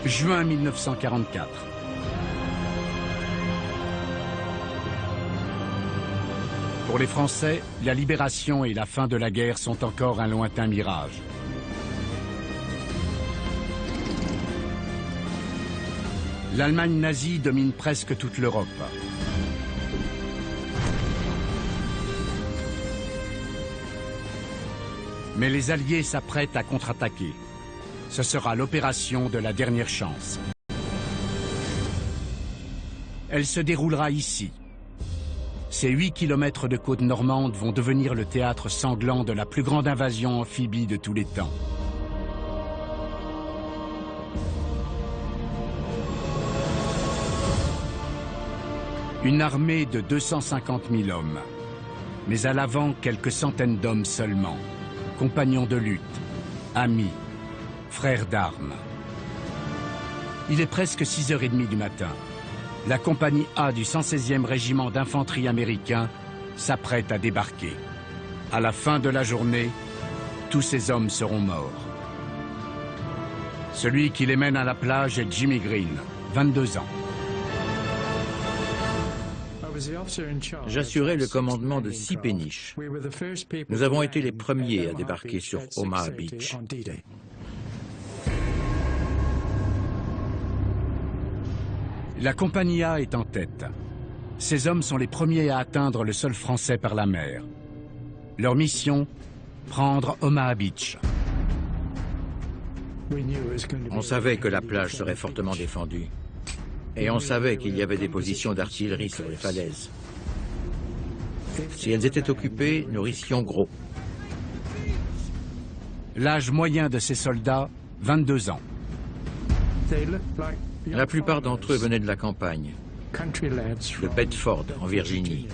Juin 1944. Pour les Français, la libération et la fin de la guerre sont encore un lointain mirage. L'Allemagne nazie domine presque toute l'Europe. Mais les Alliés s'apprêtent à contre-attaquer. Ce sera l'opération de la dernière chance. Elle se déroulera ici. Ces 8 kilomètres de côte normande vont devenir le théâtre sanglant de la plus grande invasion amphibie de tous les temps. Une armée de 250 000 hommes, mais à l'avant quelques centaines d'hommes seulement, compagnons de lutte, amis, frères d'armes. Il est presque 6h30 du matin. La compagnie A du 116e régiment d'infanterie américain s'apprête à débarquer. À la fin de la journée, tous ces hommes seront morts. Celui qui les mène à la plage est Jimmy Green, 22 ans. J'assurais le commandement de 6 péniches. Nous avons été les premiers à débarquer sur Omaha Beach. La compagnie A est en tête. Ces hommes sont les premiers à atteindre le sol français par la mer. Leur mission, prendre Omaha Beach. On savait que la plage serait fortement défendue. Et on savait qu'il y avait des positions d'artillerie sur les falaises. Si elles étaient occupées, nous risquions gros. L'âge moyen de ces soldats, 22 ans. La plupart d'entre eux venaient de la campagne, de Bedford, en Virginie.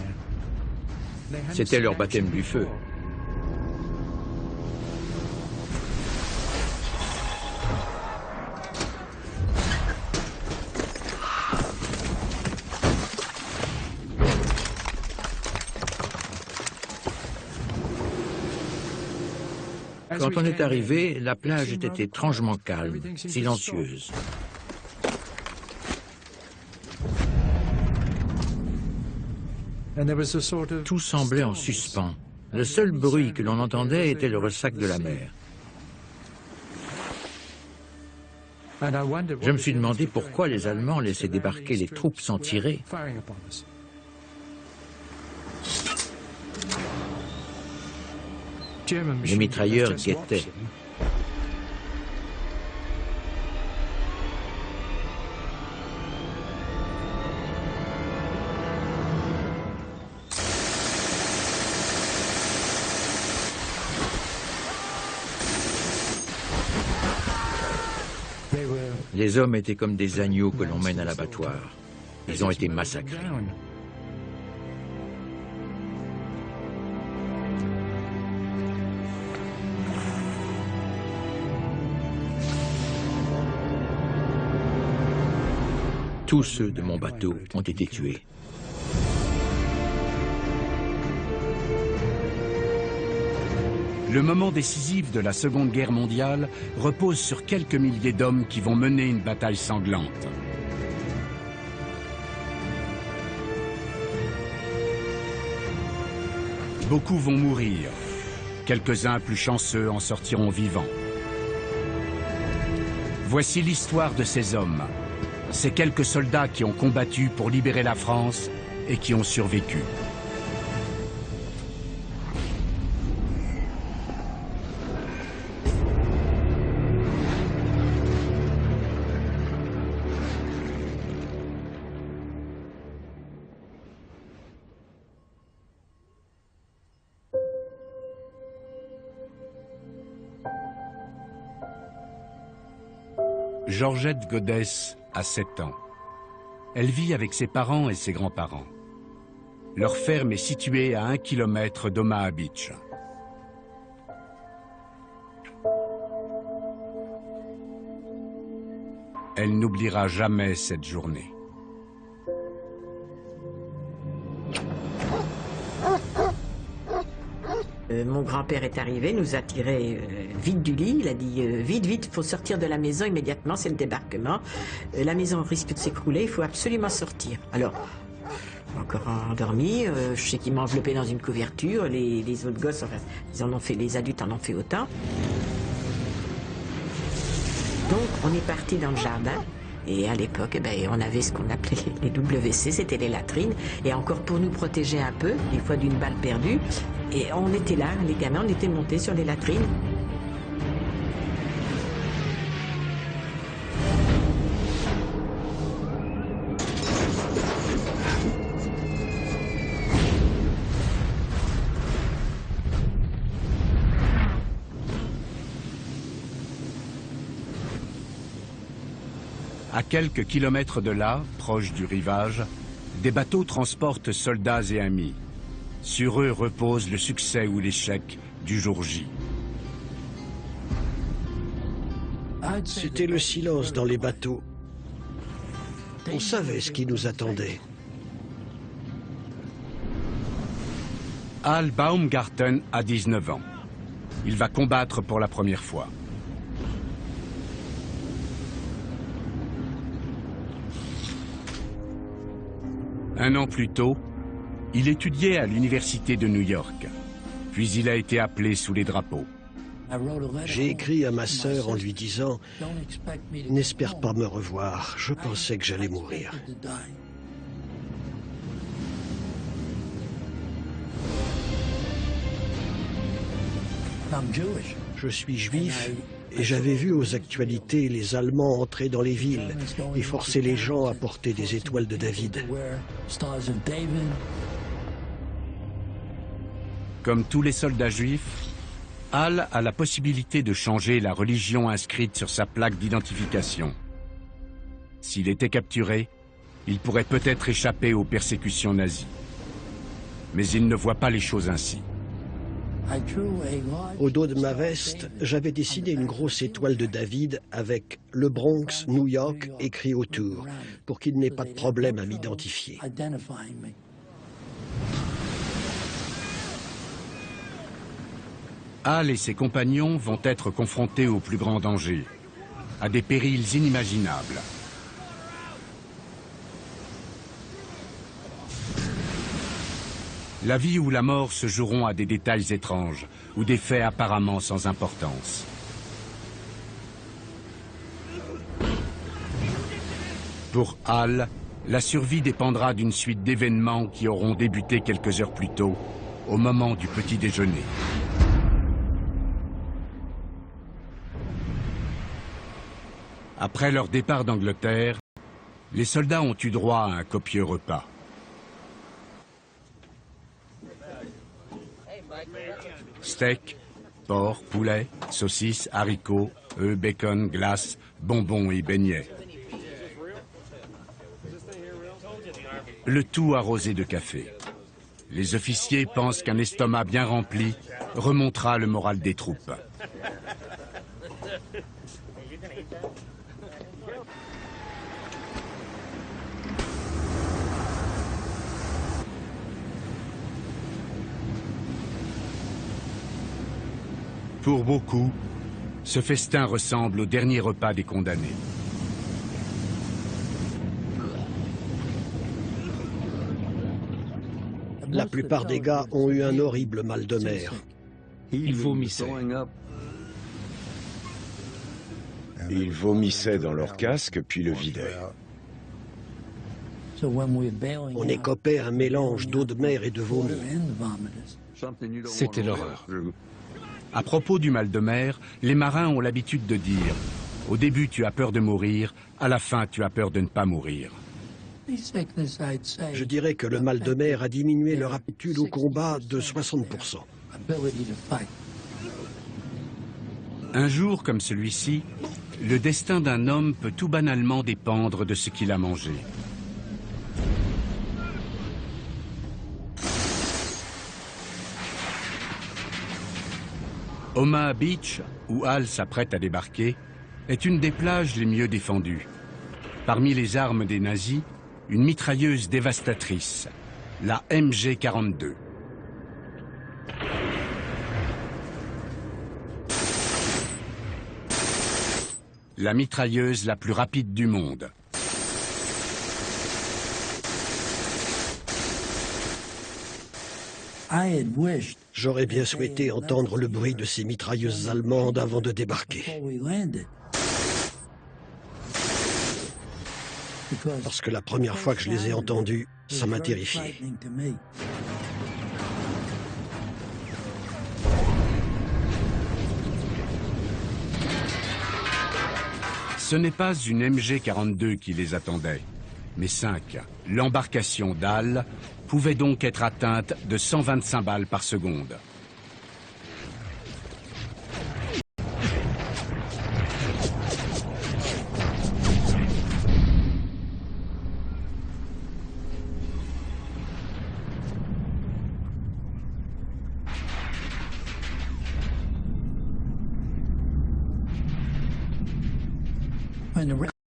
C'était leur baptême du feu. Quand on est arrivé, la plage était étrangement calme, silencieuse. Tout semblait en suspens. Le seul bruit que l'on entendait était le ressac de la mer. Je me suis demandé pourquoi les Allemands laissaient débarquer les troupes sans tirer. Les mitrailleurs guettaient. Les hommes étaient comme des agneaux que l'on mène à l'abattoir. Ils ont été massacrés. Tous ceux de mon bateau ont été tués. Le moment décisif de la Seconde Guerre mondiale repose sur quelques milliers d'hommes qui vont mener une bataille sanglante. Beaucoup vont mourir. Quelques-uns plus chanceux en sortiront vivants. Voici l'histoire de ces hommes. Ces quelques soldats qui ont combattu pour libérer la France et qui ont survécu. Georgette Godès a 7 ans. Elle vit avec ses parents et ses grands-parents. Leur ferme est située à 1 kilomètre d'Omaha Beach. Elle n'oubliera jamais cette journée. Mon grand-père est arrivé, nous a tiré vite du lit. Il a dit vite, vite, il faut sortir de la maison immédiatement, c'est le débarquement. La maison risque de s'écrouler, il faut absolument sortir. Alors, encore endormi, je sais qu'il m'a enveloppé dans une couverture. Les autres gosses, enfin, ils en ont fait, les adultes en ont fait autant. Donc, on est parti dans le jardin. Et à l'époque, eh ben, on avait ce qu'on appelait les WC, c'était les latrines. Et encore pour nous protéger un peu, des fois d'une balle perdue. Et on était là, les gamins, on était montés sur les latrines. À quelques kilomètres de là, proche du rivage, des bateaux transportent soldats et amis. Sur eux repose le succès ou l'échec du jour J. C'était le silence dans les bateaux. On savait ce qui nous attendait. Al Baumgarten a 19 ans. Il va combattre pour la première fois. Un an plus tôt, il étudiait à l'université de New York. Puis il a été appelé sous les drapeaux. J'ai écrit à ma sœur en lui disant « N'espère pas me revoir, je pensais que j'allais mourir. » Je suis juif et j'avais vu aux actualités les Allemands entrer dans les villes et forcer les gens à porter des étoiles de David. Comme tous les soldats juifs, Al a la possibilité de changer la religion inscrite sur sa plaque d'identification. S'il était capturé, il pourrait peut-être échapper aux persécutions nazies. Mais il ne voit pas les choses ainsi. Au dos de ma veste, j'avais dessiné une grosse étoile de David avec le Bronx, New York écrit autour, pour qu'il n'ait pas de problème à m'identifier. Al et ses compagnons vont être confrontés au plus grand danger, à des périls inimaginables. La vie ou la mort se joueront à des détails étranges ou des faits apparemment sans importance. Pour Al, la survie dépendra d'une suite d'événements qui auront débuté quelques heures plus tôt, au moment du petit déjeuner. Après leur départ d'Angleterre, les soldats ont eu droit à un copieux repas. Steak, porc, poulet, saucisses, haricots, œufs, bacon, glace, bonbons et beignets. Le tout arrosé de café. Les officiers pensent qu'un estomac bien rempli remontera le moral des troupes. Pour beaucoup, ce festin ressemble au dernier repas des condamnés. La plupart des gars ont eu un horrible mal de mer. Ils vomissaient. Ils vomissaient dans leur casque, puis le vidaient. On écopait un mélange d'eau de mer et de vomi. C'était l'horreur. À propos du mal de mer, les marins ont l'habitude de dire « Au début, tu as peur de mourir, à la fin, tu as peur de ne pas mourir ». Je dirais que le mal de mer a diminué leur aptitude au combat de 60%. Un jour comme celui-ci, le destin d'un homme peut tout banalement dépendre de ce qu'il a mangé. Omaha Beach, où Al s'apprête à débarquer, est une des plages les mieux défendues. Parmi les armes des nazis, une mitrailleuse dévastatrice, la MG-42. la mitrailleuse la plus rapide du monde. J'aurais bien souhaité entendre le bruit de ces mitrailleuses allemandes avant de débarquer. Parce que la première fois que je les ai entendues, ça m'a terrifié. Ce n'est pas une MG-42 qui les attendait, mais 5. L'embarcation d'Al pouvait donc être atteinte de 125 balles par seconde.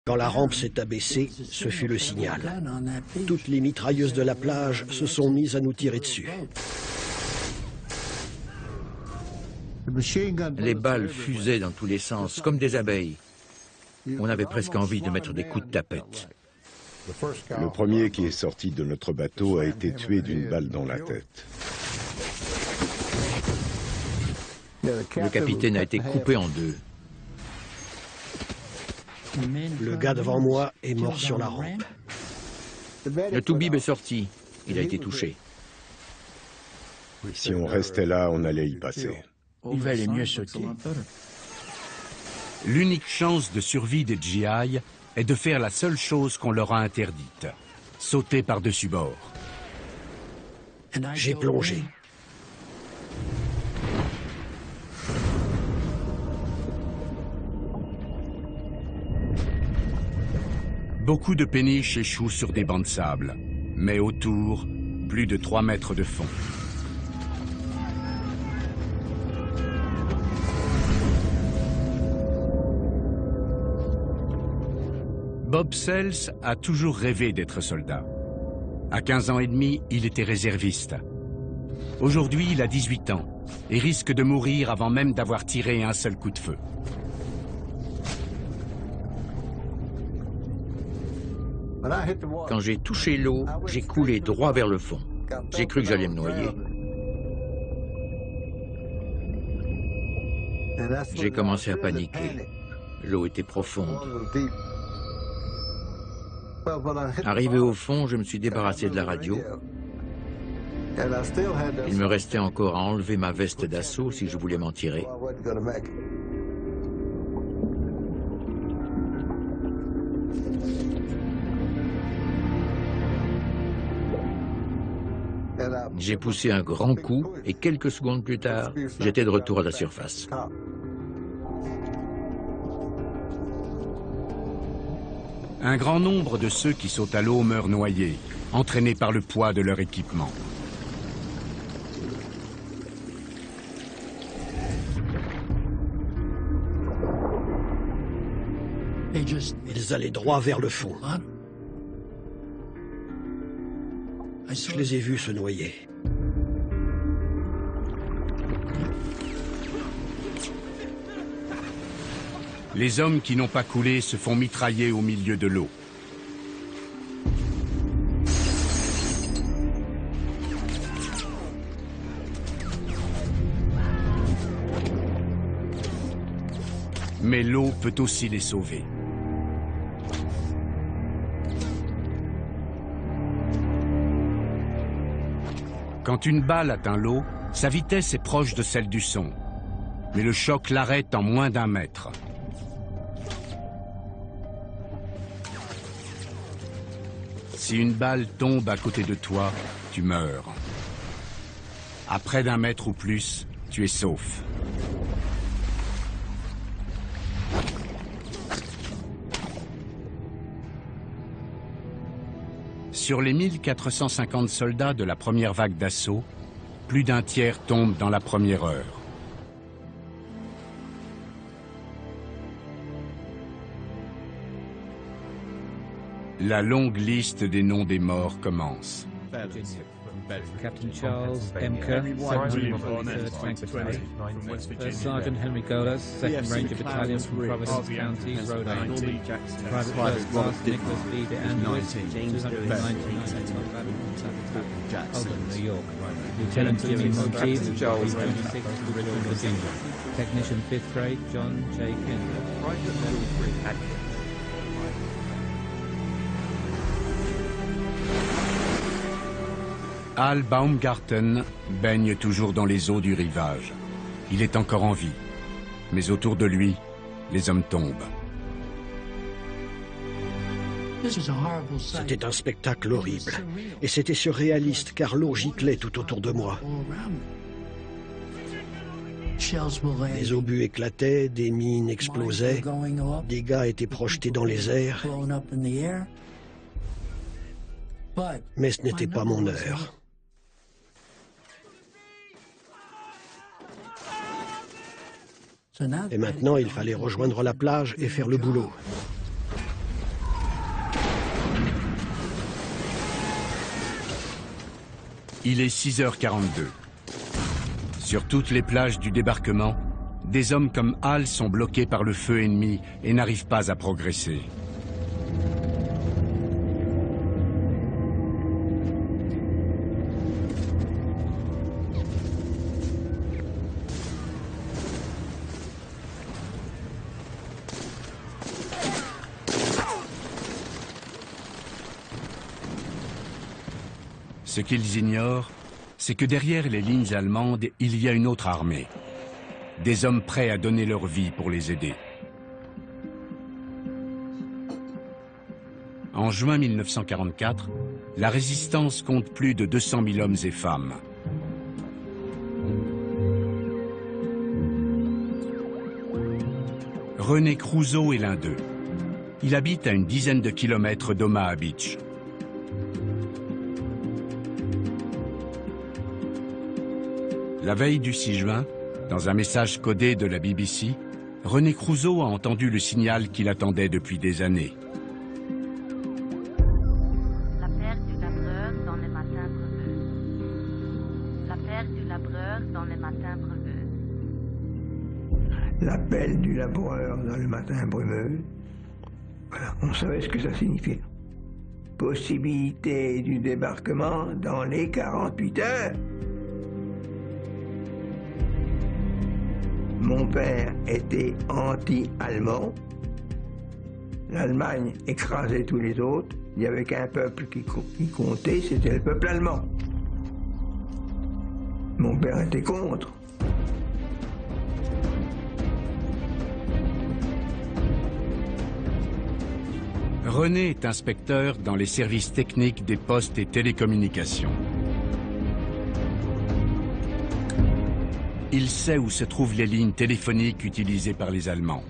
Quand la rampe s'est abaissée, ce fut le signal. Toutes les mitrailleuses de la plage se sont mises à nous tirer dessus. Les balles fusaient dans tous les sens, comme des abeilles. On avait presque envie de mettre des coups de tapette. Le premier qui est sorti de notre bateau a été tué d'une balle dans la tête. Le capitaine a été coupé en deux. Le gars devant moi est mort sur la rampe. Le toubib est sorti. Il a été touché. Si on restait là, on allait y passer. Il valait mieux sauter. L'unique chance de survie des GI est de faire la seule chose qu'on leur a interdite, sauter par-dessus bord. J'ai plongé. Beaucoup de péniches échouent sur des bancs de sable, mais autour, plus de 3 mètres de fond. Bob Sells a toujours rêvé d'être soldat. À 15 ans et demi, il était réserviste. Aujourd'hui, il a 18 ans et risque de mourir avant même d'avoir tiré un seul coup de feu. Quand j'ai touché l'eau, j'ai coulé droit vers le fond. J'ai cru que j'allais me noyer. J'ai commencé à paniquer. L'eau était profonde. Arrivé au fond, je me suis débarrassé de la radio. Il me restait encore à enlever ma veste d'assaut si je voulais m'en tirer. J'ai poussé un grand coup et quelques secondes plus tard, j'étais de retour à la surface. Un grand nombre de ceux qui sautent à l'eau meurent noyés, entraînés par le poids de leur équipement. Ils allaient droit vers le fond. Je les ai vus se noyer. Les hommes qui n'ont pas coulé se font mitrailler au milieu de l'eau. Mais l'eau peut aussi les sauver. Quand une balle atteint l'eau, sa vitesse est proche de celle du son. Mais le choc l'arrête en moins d'1 mètre. Si une balle tombe à côté de toi, tu meurs. À près d'1 mètre ou plus, tu es sauf. Sur les 1450 soldats de la première vague d'assaut, plus d'un tiers tombent dans la première heure. La longue liste des noms des morts commence. Captain Charles Emker, 743rd Tank Battalion. First Sergeant Henry Golas, 2nd Ranger Battalion from Providence County, Rhode Island. Private First Class Nicholas B. de Angelis, 299th Battalion, Holden, New York. Lieutenant Jimmy Monteith, 326th Richmond, Virginia. Technician 5th Grade, John J. Kendall. Al Baumgarten baigne toujours dans les eaux du rivage. Il est encore en vie. Mais autour de lui, les hommes tombent. C'était un spectacle horrible. Et c'était surréaliste car l'eau giclait tout autour de moi. Des obus éclataient, des mines explosaient, des gars étaient projetés dans les airs. Mais ce n'était pas mon heure. Et maintenant, il fallait rejoindre la plage et faire le boulot. Il est 6h42. Sur toutes les plages du débarquement, des hommes comme Al sont bloqués par le feu ennemi et n'arrivent pas à progresser. Ce qu'ils ignorent, c'est que derrière les lignes allemandes, il y a une autre armée. Des hommes prêts à donner leur vie pour les aider. En juin 1944, la résistance compte plus de 200 000 hommes et femmes. René Crusoe est l'un d'eux. Il habite à une dizaine de kilomètres d'Omaha Beach. La veille du 6 juin, dans un message codé de la BBC, René Crusoe a entendu le signal qu'il attendait depuis des années. L'appel du labreur dans les matins brumeux. L'appel du labreur dans les matins brumeux. L'appel du labreur dans le matin brumeux. Voilà, on savait ce que ça signifiait. Possibilité du débarquement dans les 48 heures. Mon père était anti-allemand. L'Allemagne écrasait tous les autres. Il n'y avait qu'un peuple qui comptait, c'était le peuple allemand. Mon père était contre. René est inspecteur dans les services techniques des postes et télécommunications. Il sait où se trouvent les lignes téléphoniques utilisées par les Allemands.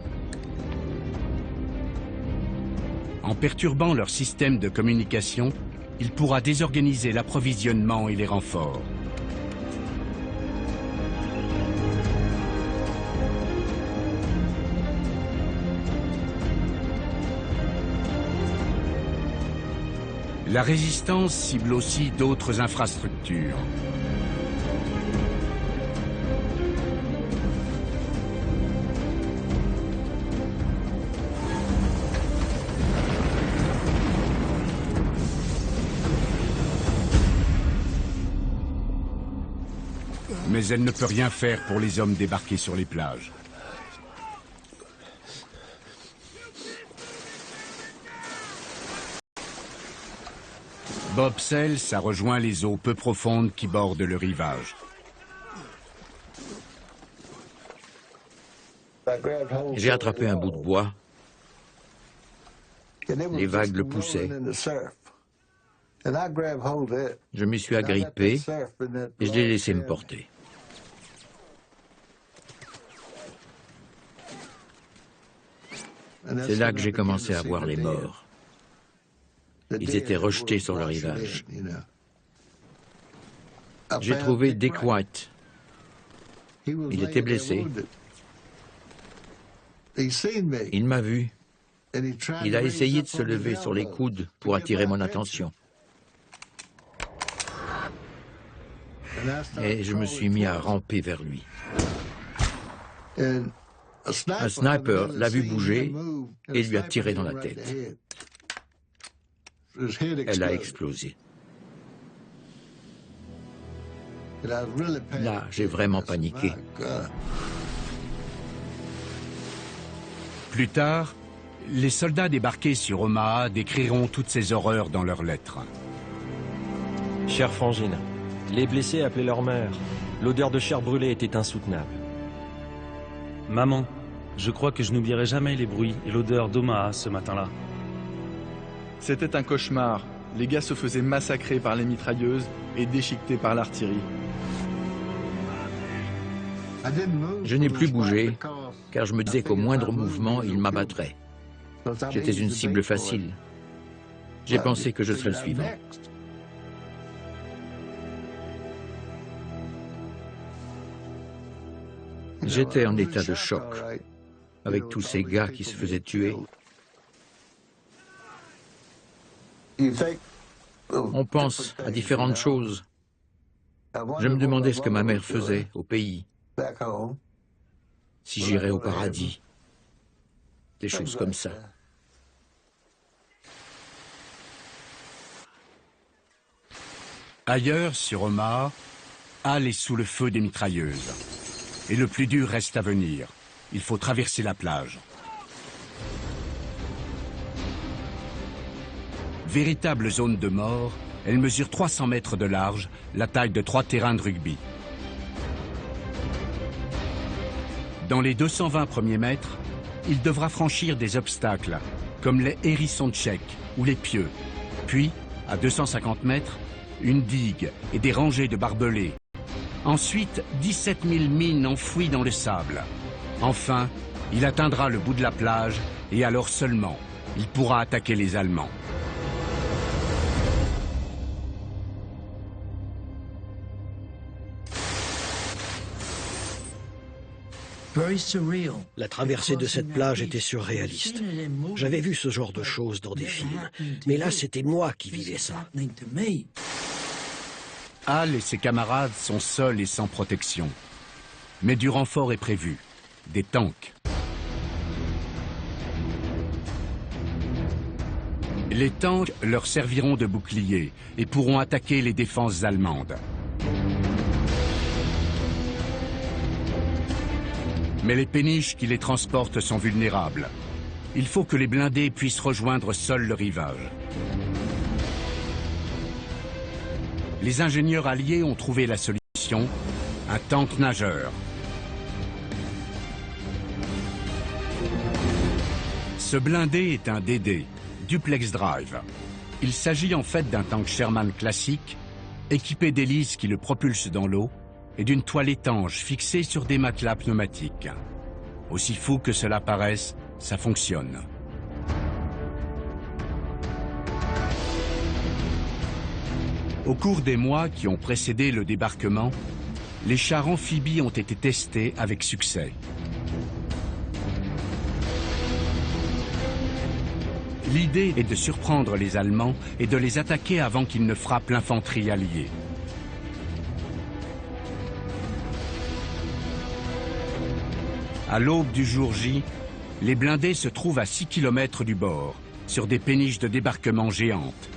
En perturbant leur système de communication, il pourra désorganiser l'approvisionnement et les renforts. La résistance cible aussi d'autres infrastructures. Mais elle ne peut rien faire pour les hommes débarqués sur les plages. Bob Sells a rejoint les eaux peu profondes qui bordent le rivage. J'ai attrapé un bout de bois. Les vagues le poussaient. Je m'y suis agrippé et je l'ai laissé me porter. C'est là que j'ai commencé à voir les morts. Ils étaient rejetés sur le rivage. J'ai trouvé Dick White. Il était blessé. Il m'a vu. Il a essayé de se lever sur les coudes pour attirer mon attention. et je me suis mis à ramper vers lui. Un sniper l'a vu bouger et lui a tiré dans la tête. Elle a explosé. Là, j'ai vraiment paniqué. Plus tard, les soldats débarqués sur Omaha décriront toutes ces horreurs dans leurs lettres. Chère Frangine, les blessés appelaient leur mère. L'odeur de chair brûlée était insoutenable. Maman, je crois que je n'oublierai jamais les bruits et l'odeur d'Omaha ce matin-là. C'était un cauchemar. Les gars se faisaient massacrer par les mitrailleuses et déchiquetés par l'artillerie. Je n'ai plus bougé, car je me disais qu'au moindre mouvement, il m'abattrait. J'étais une cible facile. J'ai pensé que je serais le suivant. J'étais en état de choc, avec tous ces gars qui se faisaient tuer. On pense à différentes choses. Je me demandais ce que ma mère faisait au pays, si j'irais au paradis, des choses comme ça. Ailleurs, sur Omaha, Hal est sous le feu des mitrailleuses. Et le plus dur reste à venir. Il faut traverser la plage. Véritable zone de mort, elle mesure 300 mètres de large, la taille de 3 terrains de rugby. Dans les 220 premiers mètres, il devra franchir des obstacles, comme les hérissons de Tchèque ou les pieux. Puis, à 250 mètres, une digue et des rangées de barbelés. Ensuite, 17 000 mines enfouies dans le sable. Enfin, il atteindra le bout de la plage et alors seulement, il pourra attaquer les Allemands. La traversée de cette plage était surréaliste. J'avais vu ce genre de choses dans des films, mais là c'était moi qui vivais ça. Hal et ses camarades sont seuls et sans protection. Mais du renfort est prévu, des tanks. Les tanks leur serviront de boucliers et pourront attaquer les défenses allemandes. Mais les péniches qui les transportent sont vulnérables. Il faut que les blindés puissent rejoindre seuls le rivage. Les ingénieurs alliés ont trouvé la solution, un tank nageur. Ce blindé est un DD, Duplex Drive. Il s'agit en fait d'un tank Sherman classique, équipé d'hélices qui le propulsent dans l'eau et d'une toile étanche fixée sur des matelas pneumatiques. Aussi fou que cela paraisse, ça fonctionne. Au cours des mois qui ont précédé le débarquement, les chars amphibies ont été testés avec succès. L'idée est de surprendre les Allemands et de les attaquer avant qu'ils ne frappent l'infanterie alliée. À l'aube du jour J, les blindés se trouvent à 6 km du bord, sur des péniches de débarquement géantes.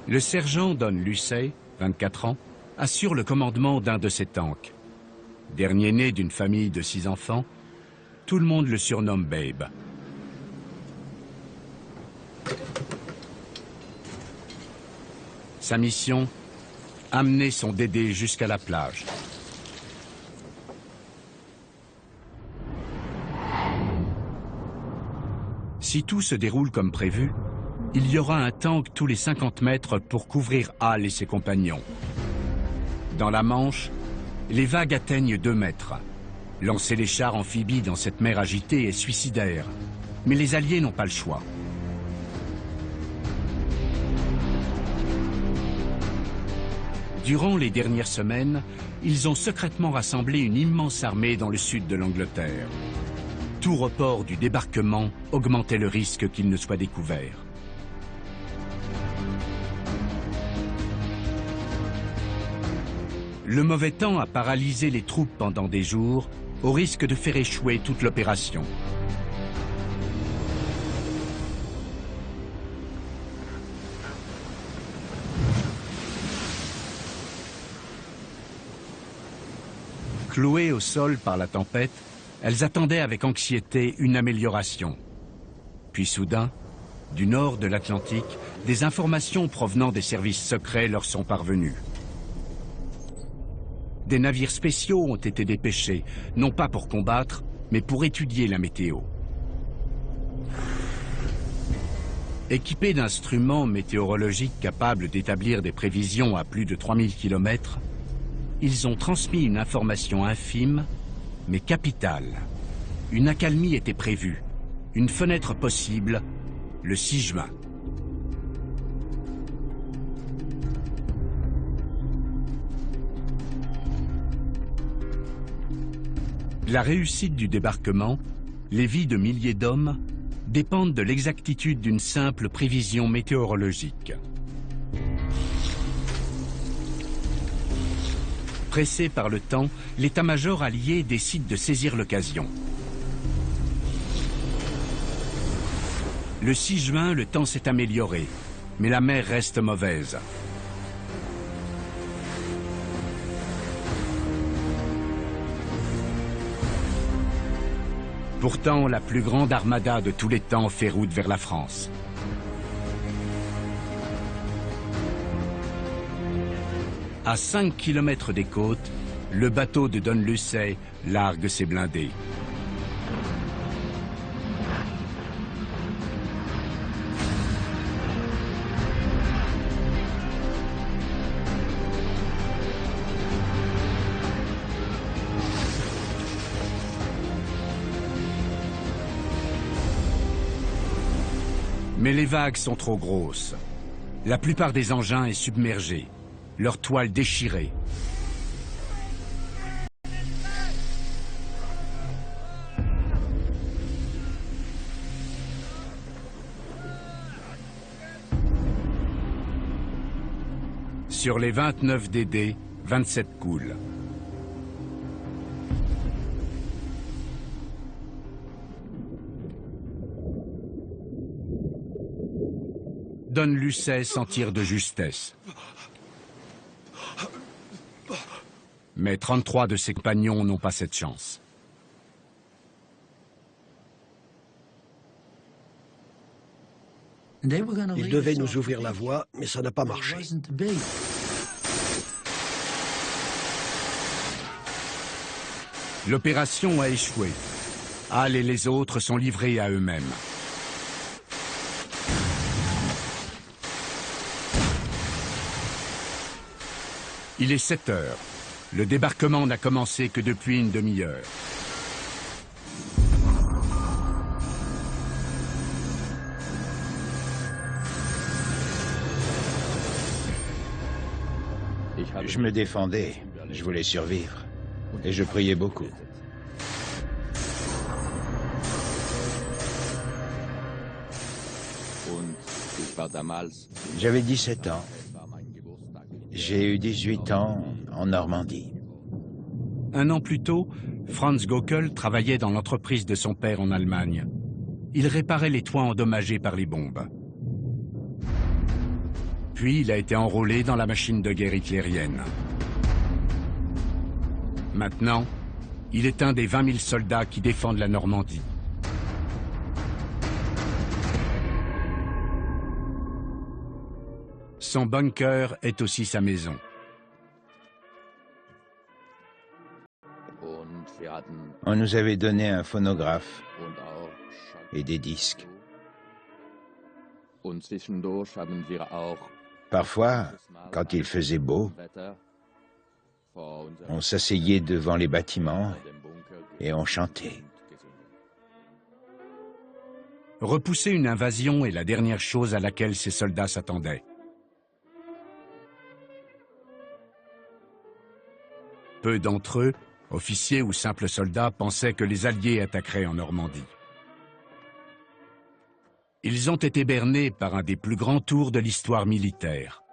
Le sergent Don Lucey, 24 ans, assure le commandement d'un de ces tanks. Dernier né d'une famille de 6 enfants, tout le monde le surnomme Babe. Sa mission, amener son DD jusqu'à la plage. Si tout se déroule comme prévu, il y aura un tank tous les 50 mètres pour couvrir Hal et ses compagnons. Dans la Manche, les vagues atteignent 2 mètres. Lancer les chars amphibies dans cette mer agitée est suicidaire, mais les Alliés n'ont pas le choix. Durant les dernières semaines, ils ont secrètement rassemblé une immense armée dans le sud de l'Angleterre. Tout report du débarquement augmentait le risque qu'il ne soit découvert. Le mauvais temps a paralysé les troupes pendant des jours, au risque de faire échouer toute l'opération. Clouées au sol par la tempête, elles attendaient avec anxiété une amélioration. Puis soudain, du nord de l'Atlantique, des informations provenant des services secrets leur sont parvenues. Des navires spéciaux ont été dépêchés, non pas pour combattre, mais pour étudier la météo. Équipés d'instruments météorologiques capables d'établir des prévisions à plus de 3000 km, ils ont transmis une information infime, mais capitale. Une accalmie était prévue, une fenêtre possible, le 6 juin. La réussite du débarquement, les vies de milliers d'hommes, dépendent de l'exactitude d'une simple prévision météorologique. Pressé par le temps, l'état-major allié décide de saisir l'occasion. Le 6 juin, le temps s'est amélioré, mais la mer reste mauvaise. Pourtant, la plus grande armada de tous les temps fait route vers la France. À 5 km des côtes, le bateau de Don Luce largue ses blindés. Mais les vagues sont trop grosses. La plupart des engins est submergée, leur toile déchirée. Sur les 29 DD, 27 coulent. Don Luce s'en tire de justesse. Mais 33 de ses compagnons n'ont pas cette chance. Ils devaient nous ouvrir la voie, mais ça n'a pas marché. L'opération a échoué. Hall et les autres sont livrés à eux-mêmes. Il est 7 heures. Le débarquement n'a commencé que depuis une demi-heure. Je me défendais, je voulais survivre, et je priais beaucoup. J'avais 17 ans. J'ai eu 18 ans en Normandie. Un an plus tôt, Franz Gockel travaillait dans l'entreprise de son père en Allemagne. Il réparait les toits endommagés par les bombes. Puis il a été enrôlé dans la machine de guerre hitlérienne. Maintenant, il est un des 20 000 soldats qui défendent la Normandie. Son bunker est aussi sa maison. On nous avait donné un phonographe et des disques. Parfois, quand il faisait beau, on s'asseyait devant les bâtiments et on chantait. Repousser une invasion est la dernière chose à laquelle ces soldats s'attendaient. Peu d'entre eux, officiers ou simples soldats, pensaient que les Alliés attaqueraient en Normandie. Ils ont été bernés par un des plus grands tours de l'histoire militaire.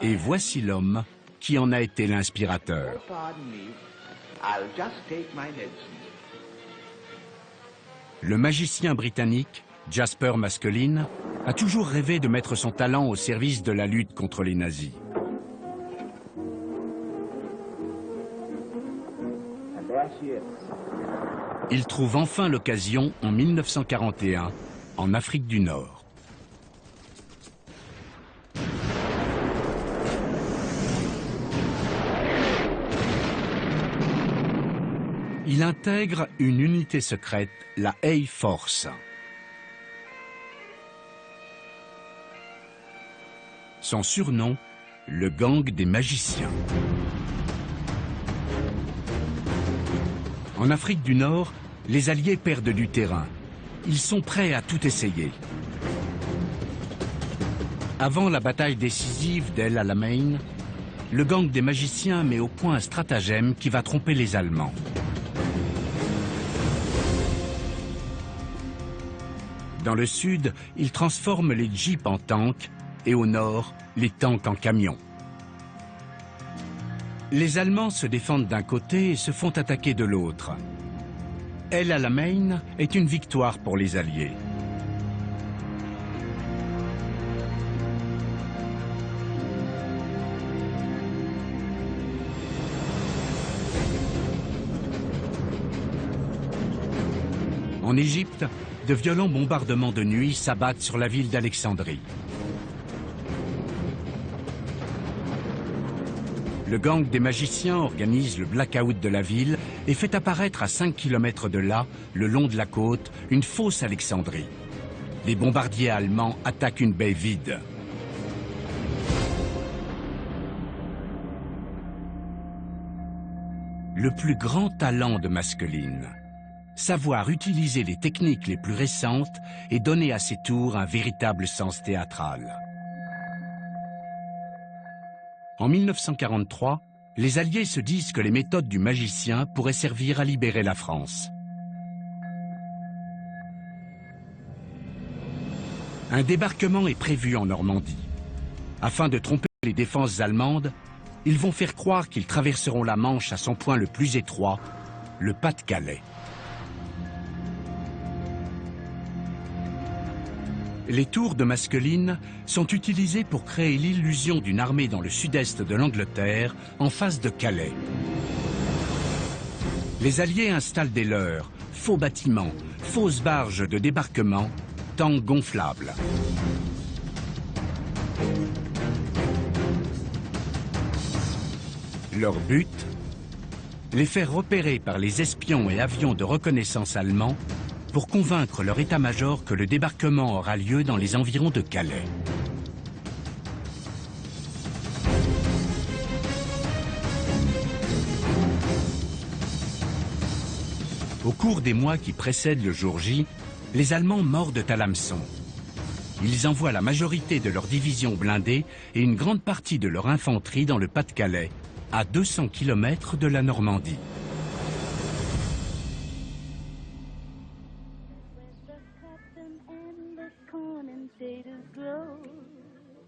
Et voici l'homme qui en a été l'inspirateur. Le magicien britannique, Jasper Maskelyne, a toujours rêvé de mettre son talent au service de la lutte contre les nazis. Il trouve enfin l'occasion en 1941, en Afrique du Nord. Il intègre une unité secrète, la A-Force. Son surnom, le gang des magiciens. En Afrique du Nord, les Alliés perdent du terrain. Ils sont prêts à tout essayer. Avant la bataille décisive d'El Alamein, le gang des magiciens met au point un stratagème qui va tromper les Allemands. Dans le sud, ils transforment les jeeps en tanks et au nord, les tanks en camions. Les Allemands se défendent d'un côté et se font attaquer de l'autre. El Alamein est une victoire pour les Alliés. En Égypte, de violents bombardements de nuit s'abattent sur la ville d'Alexandrie. Le gang des magiciens organise le blackout de la ville et fait apparaître à 5 km de là, le long de la côte, une fausse Alexandrie. Les bombardiers allemands attaquent une baie vide. Le plus grand talent de Maskelyne, savoir utiliser les techniques les plus récentes et donner à ses tours un véritable sens théâtral. En 1943, les Alliés se disent que les méthodes du magicien pourraient servir à libérer la France. Un débarquement est prévu en Normandie. Afin de tromper les défenses allemandes, ils vont faire croire qu'ils traverseront la Manche à son point le plus étroit, le Pas-de-Calais. Les tours de Maskelyne sont utilisées pour créer l'illusion d'une armée dans le sud-est de l'Angleterre, en face de Calais. Les Alliés installent des leurres, faux bâtiments, fausses barges de débarquement, tanks gonflables. Leur but ? Les faire repérer par les espions et avions de reconnaissance allemands pour convaincre leur état-major que le débarquement aura lieu dans les environs de Calais. Au cours des mois qui précèdent le jour J, les Allemands mordent à l'hameçon. Ils envoient la majorité de leurs divisions blindées et une grande partie de leur infanterie dans le Pas-de-Calais, à 200 km de la Normandie.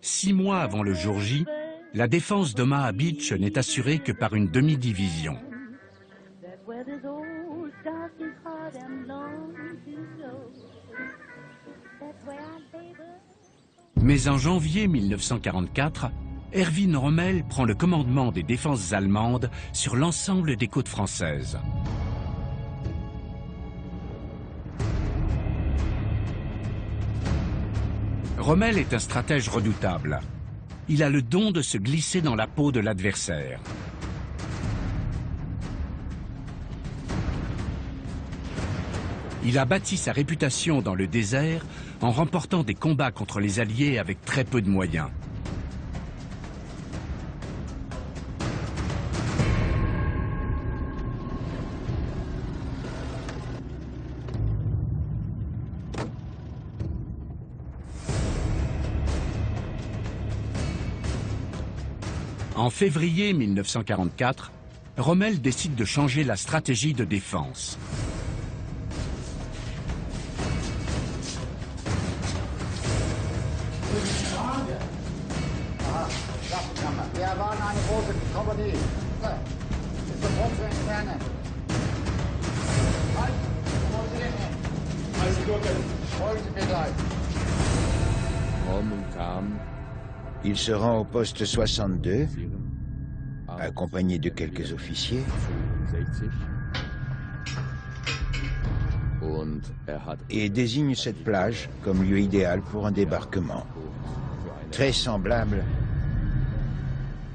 Six mois avant le jour J, la défense d'Omaha Beach n'est assurée que par une demi-division. Mais en janvier 1944, Erwin Rommel prend le commandement des défenses allemandes sur l'ensemble des côtes françaises. Rommel est un stratège redoutable. Il a le don de se glisser dans la peau de l'adversaire. Il a bâti sa réputation dans le désert en remportant des combats contre les Alliés avec très peu de moyens. En février 1944, Rommel décide de changer la stratégie de défense. Il se rend au poste 62, accompagné de quelques officiers. Et désigne cette plage comme lieu idéal pour un débarquement, très semblable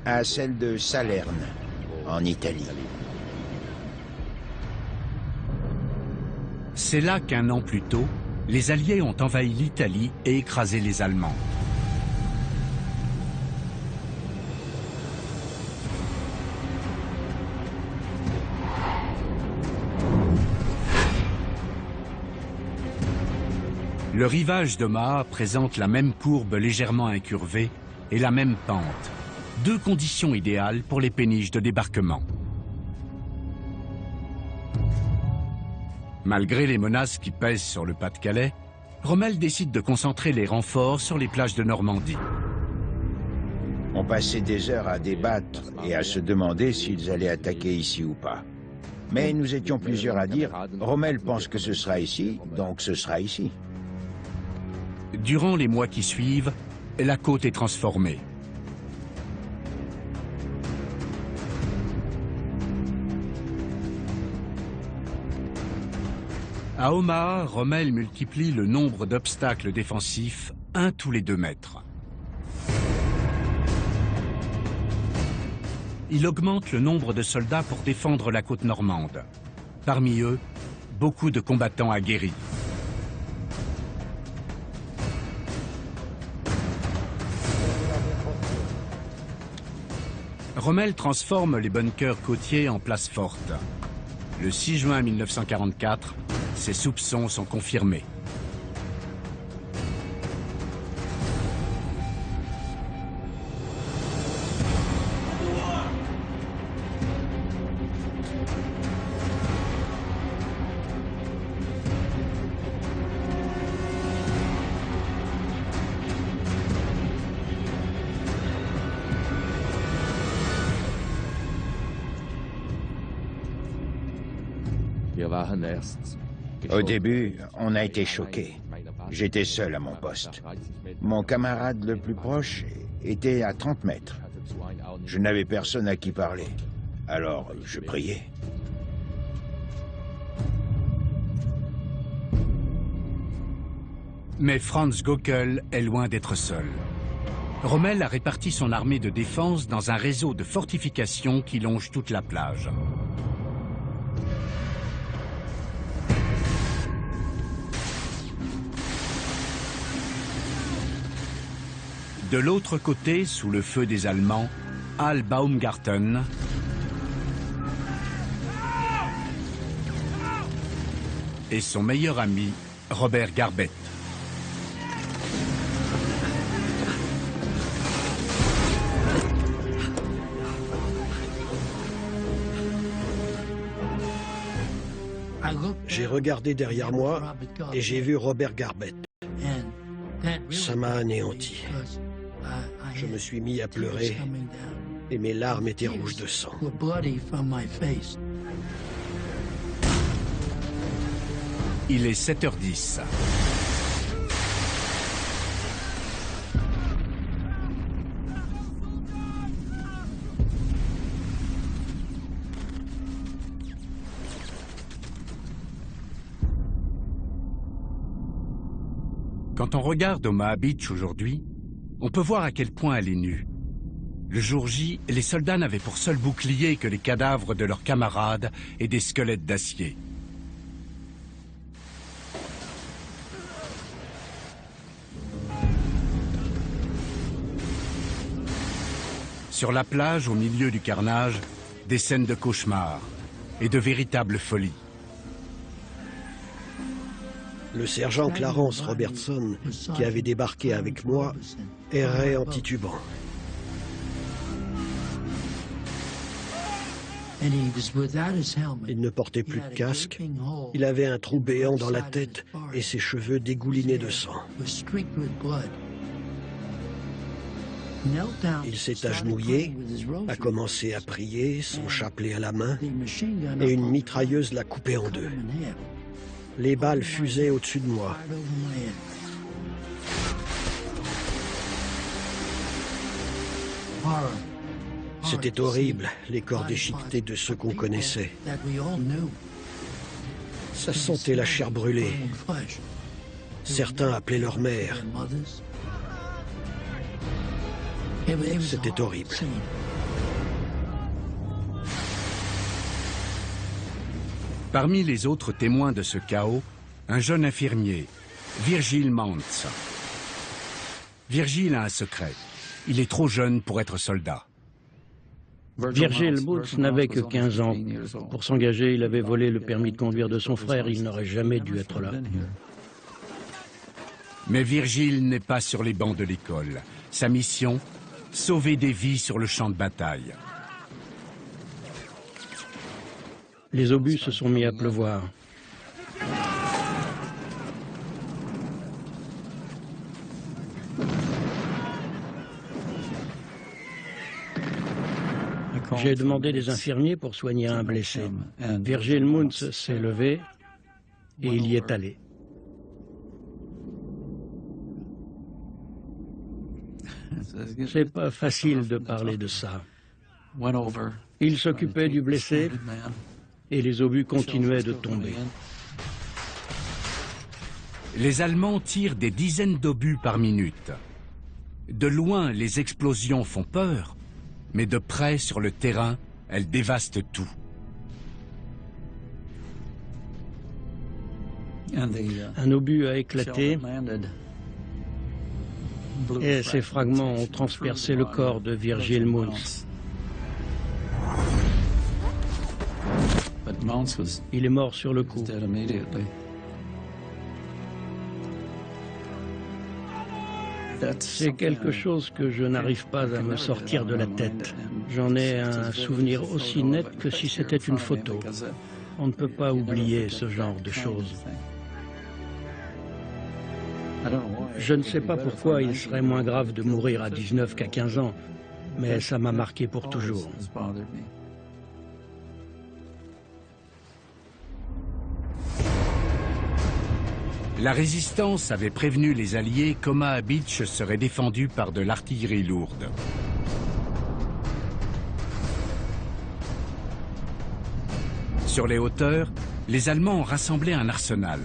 à celle de Salerne, en Italie. C'est là qu'un an plus tôt, les Alliés ont envahi l'Italie et écrasé les Allemands. Le rivage d'Omaha présente la même courbe légèrement incurvée et la même pente. Deux conditions idéales pour les péniches de débarquement. Malgré les menaces qui pèsent sur le Pas-de-Calais, Rommel décide de concentrer les renforts sur les plages de Normandie. On passait des heures à débattre et à se demander s'ils allaient attaquer ici ou pas. Mais nous étions plusieurs à dire « Rommel pense que ce sera ici, donc ce sera ici ». Durant les mois qui suivent, la côte est transformée. À Omaha, Rommel multiplie le nombre d'obstacles défensifs, un tous les 2 mètres. Il augmente le nombre de soldats pour défendre la côte normande. Parmi eux, beaucoup de combattants aguerris. Rommel transforme les bunkers côtiers en places fortes. Le 6 juin 1944, ses soupçons sont confirmés. Au début, on a été choqués. J'étais seul à mon poste. Mon camarade le plus proche était à 30 mètres. Je n'avais personne à qui parler. Alors, je priais. Mais Franz Göckel est loin d'être seul. Rommel a réparti son armée de défense dans un réseau de fortifications qui longe toute la plage. De l'autre côté, sous le feu des Allemands, Hal Baumgarten et son meilleur ami, Robert Garbett. J'ai regardé derrière moi et j'ai vu Robert Garbett. Ça m'a anéanti. Je me suis mis à pleurer et mes larmes étaient rouges de sang. Il est 7h10. Quand on regarde Omaha Beach aujourd'hui, on peut voir à quel point elle est nue. Le jour J, les soldats n'avaient pour seul bouclier que les cadavres de leurs camarades et des squelettes d'acier. Sur la plage, au milieu du carnage, des scènes de cauchemar et de véritable folie. Le sergent Clarence Robertson, qui avait débarqué avec moi, errait en titubant. Il ne portait plus de casque, il avait un trou béant dans la tête et ses cheveux dégoulinaient de sang. Il s'est agenouillé, a commencé à prier, son chapelet à la main, et une mitrailleuse l'a coupé en deux. Les balles fusaient au-dessus de moi. C'était horrible, les corps déchiquetés de ceux qu'on connaissait. Ça sentait la chair brûlée. Certains appelaient leur mère. C'était horrible. Parmi les autres témoins de ce chaos, un jeune infirmier, Virgil Mantz. Virgil a un secret. Il est trop jeune pour être soldat. Virgil Mantz n'avait que 15 ans. Pour s'engager, il avait volé le permis de conduire de son frère. Il n'aurait jamais dû être là. Mais Virgil n'est pas sur les bancs de l'école. Sa mission, sauver des vies sur le champ de bataille. Les obus se sont mis à pleuvoir. J'ai demandé des infirmiers pour soigner un blessé. Virgil Mantz s'est levé et il y est allé. C'est pas facile de parler de ça. Il s'occupait du blessé et les obus continuaient de tomber. Les Allemands tirent des dizaines d'obus par minute. De loin, les explosions font peur, mais de près, sur le terrain, elles dévastent tout. Un obus a éclaté et ces fragments ont transpercé le corps de Virgil Mantz. Il est mort sur le coup. C'est quelque chose que je n'arrive pas à me sortir de la tête. J'en ai un souvenir aussi net que si c'était une photo. On ne peut pas oublier ce genre de choses. Je ne sais pas pourquoi il serait moins grave de mourir à 19 qu'à 15 ans, mais ça m'a marqué pour toujours. La résistance avait prévenu les Alliés qu'Omaha Beach serait défendu par de l'artillerie lourde. Sur les hauteurs, les Allemands ont rassemblé un arsenal.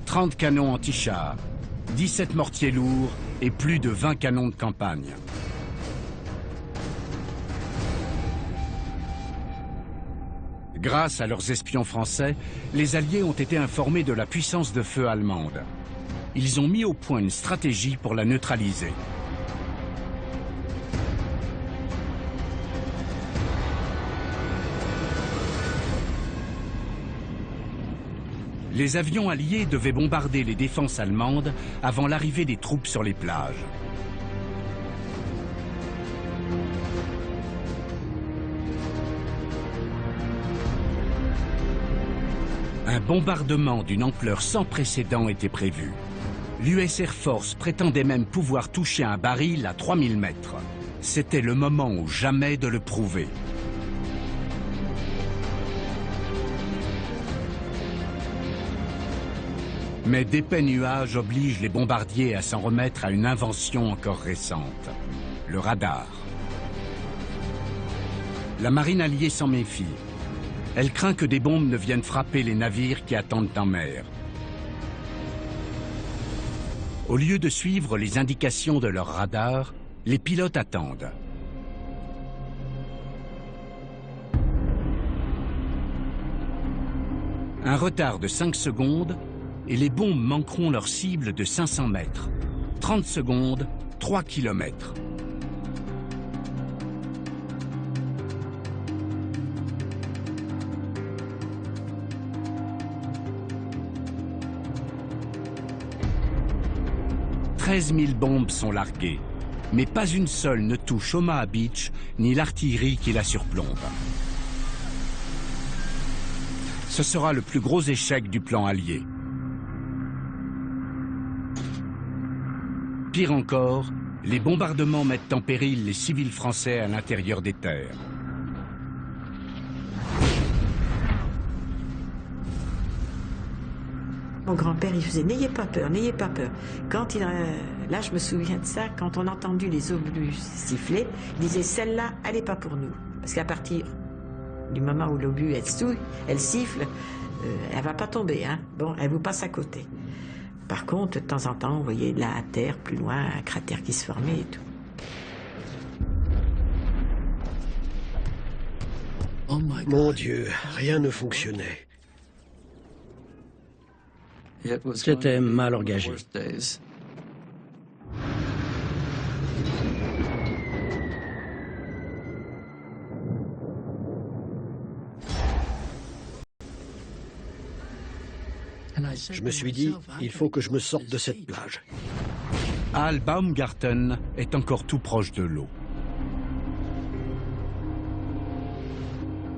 30 canons anti-chars, 17 mortiers lourds et plus de 20 canons de campagne. Grâce à leurs espions français, les Alliés ont été informés de la puissance de feu allemande. Ils ont mis au point une stratégie pour la neutraliser. Les avions alliés devaient bombarder les défenses allemandes avant l'arrivée des troupes sur les plages. Un bombardement d'une ampleur sans précédent était prévu. L'US Air Force prétendait même pouvoir toucher un baril à 3000 mètres. C'était le moment ou jamais de le prouver. Mais d'épais nuages obligent les bombardiers à s'en remettre à une invention encore récente, le radar. La marine alliée s'en méfie. Elle craint que des bombes ne viennent frapper les navires qui attendent en mer. Au lieu de suivre les indications de leur radar, les pilotes attendent. Un retard de 5 secondes et les bombes manqueront leur cible de 500 mètres. 30 secondes, 3 kilomètres. « 13 000 bombes sont larguées, mais pas une seule ne touche Omaha Beach ni l'artillerie qui la surplombe. Ce sera le plus gros échec du plan allié. Pire encore, Les bombardements mettent en péril les civils français à l'intérieur des terres. Mon grand-père, il faisait « N'ayez pas peur, n'ayez pas peur ». Quand il, là, je me souviens de ça, quand on a entendu les obus siffler, il disait « Celle-là, elle n'est pas pour nous ». Parce qu'à partir du moment où l'obus, elle siffle, elle ne va pas tomber, hein. Bon, elle vous passe à côté. Par contre, de temps en temps, vous voyez la terre, plus loin, un cratère qui se formait et tout. Mon Dieu, rien ne fonctionnait. C'était mal engagé. Je me suis dit, il faut que je me sorte de cette plage. Al Baumgarten est encore tout proche de l'eau.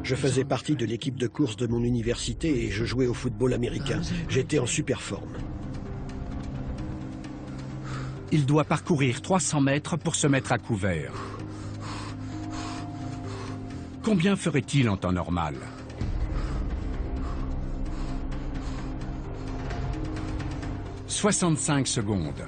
Je faisais partie de l'équipe de course de mon université et je jouais au football américain. J'étais en super forme. Il doit parcourir 300 mètres pour se mettre à couvert. Combien ferait-il en temps normal? « 65 secondes.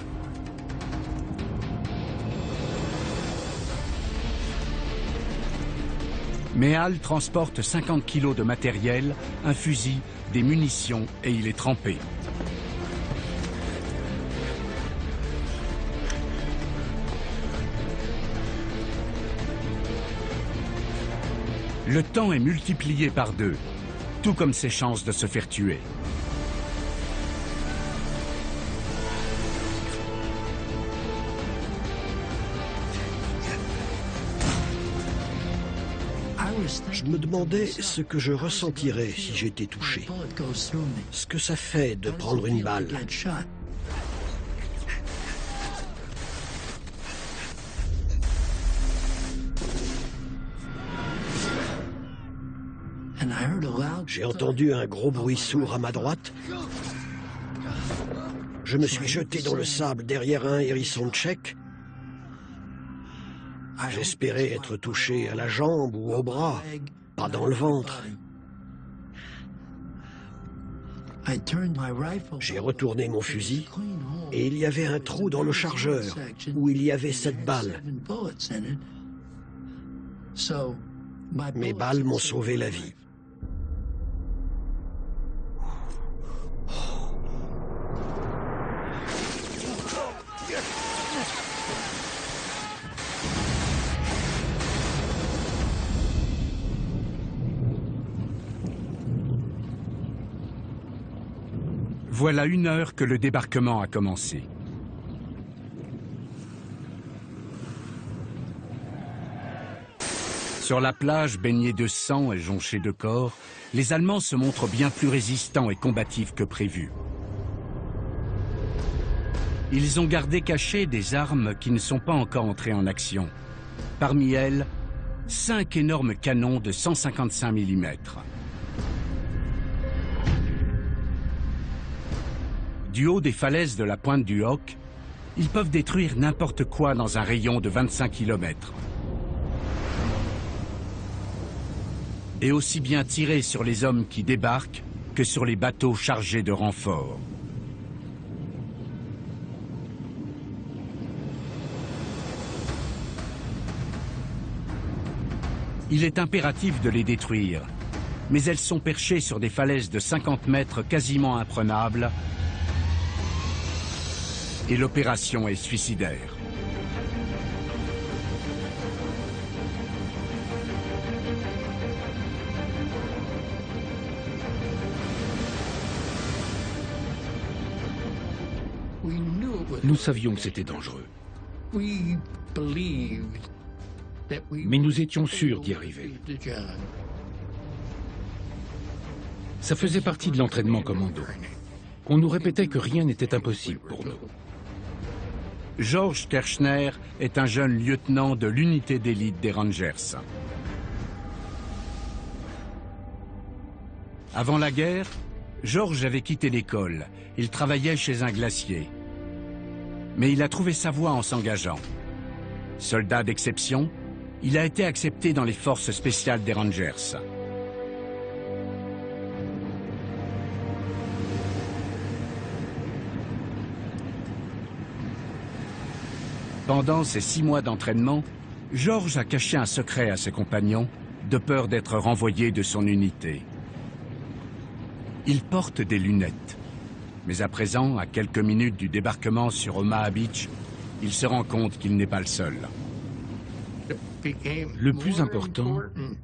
Mais Al transporte 50 kilos de matériel, un fusil, des munitions et il est trempé. Le temps est multiplié par 2, tout comme ses chances de se faire tuer. Je me demandais ce que je ressentirais si j'étais touché. Ce que ça fait de prendre une balle. J'ai entendu un gros bruit sourd à ma droite. Je me suis jeté dans le sable derrière un hérisson tchèque. J'espérais être touché à la jambe ou au bras, pas dans le ventre. J'ai retourné mon fusil et il y avait un trou dans le chargeur où il y avait 7 balles. Mes balles m'ont sauvé la vie. Voilà 1 heure que le débarquement a commencé. Sur la plage baignée de sang et jonchée de corps, les Allemands se montrent bien plus résistants et combatifs que prévu. Ils ont gardé cachées des armes qui ne sont pas encore entrées en action. Parmi elles, 5 énormes canons de 155 mm. Du haut des falaises de la pointe du Hoc, ils peuvent détruire n'importe quoi dans un rayon de 25 km. Et aussi bien tirer sur les hommes qui débarquent que sur les bateaux chargés de renforts. Il est impératif de les détruire, mais elles sont perchées sur des falaises de 50 mètres quasiment imprenables et l'opération est suicidaire. Nous savions que c'était dangereux. Mais nous étions sûrs d'y arriver. Ça faisait partie de l'entraînement commando. On nous répétait que rien n'était impossible pour nous. Georges Terschner est un jeune lieutenant de l'unité d'élite des Rangers. Avant la guerre, Georges avait quitté l'école. Il travaillait chez un glacier. Mais il a trouvé sa voie en s'engageant. Soldat d'exception, il a été accepté dans les forces spéciales des Rangers. Pendant ces 6 mois d'entraînement, George a caché un secret à ses compagnons, de peur d'être renvoyé de son unité. Il porte des lunettes. Mais à présent, à quelques minutes du débarquement sur Omaha Beach, il se rend compte qu'il n'est pas le seul. Le plus important,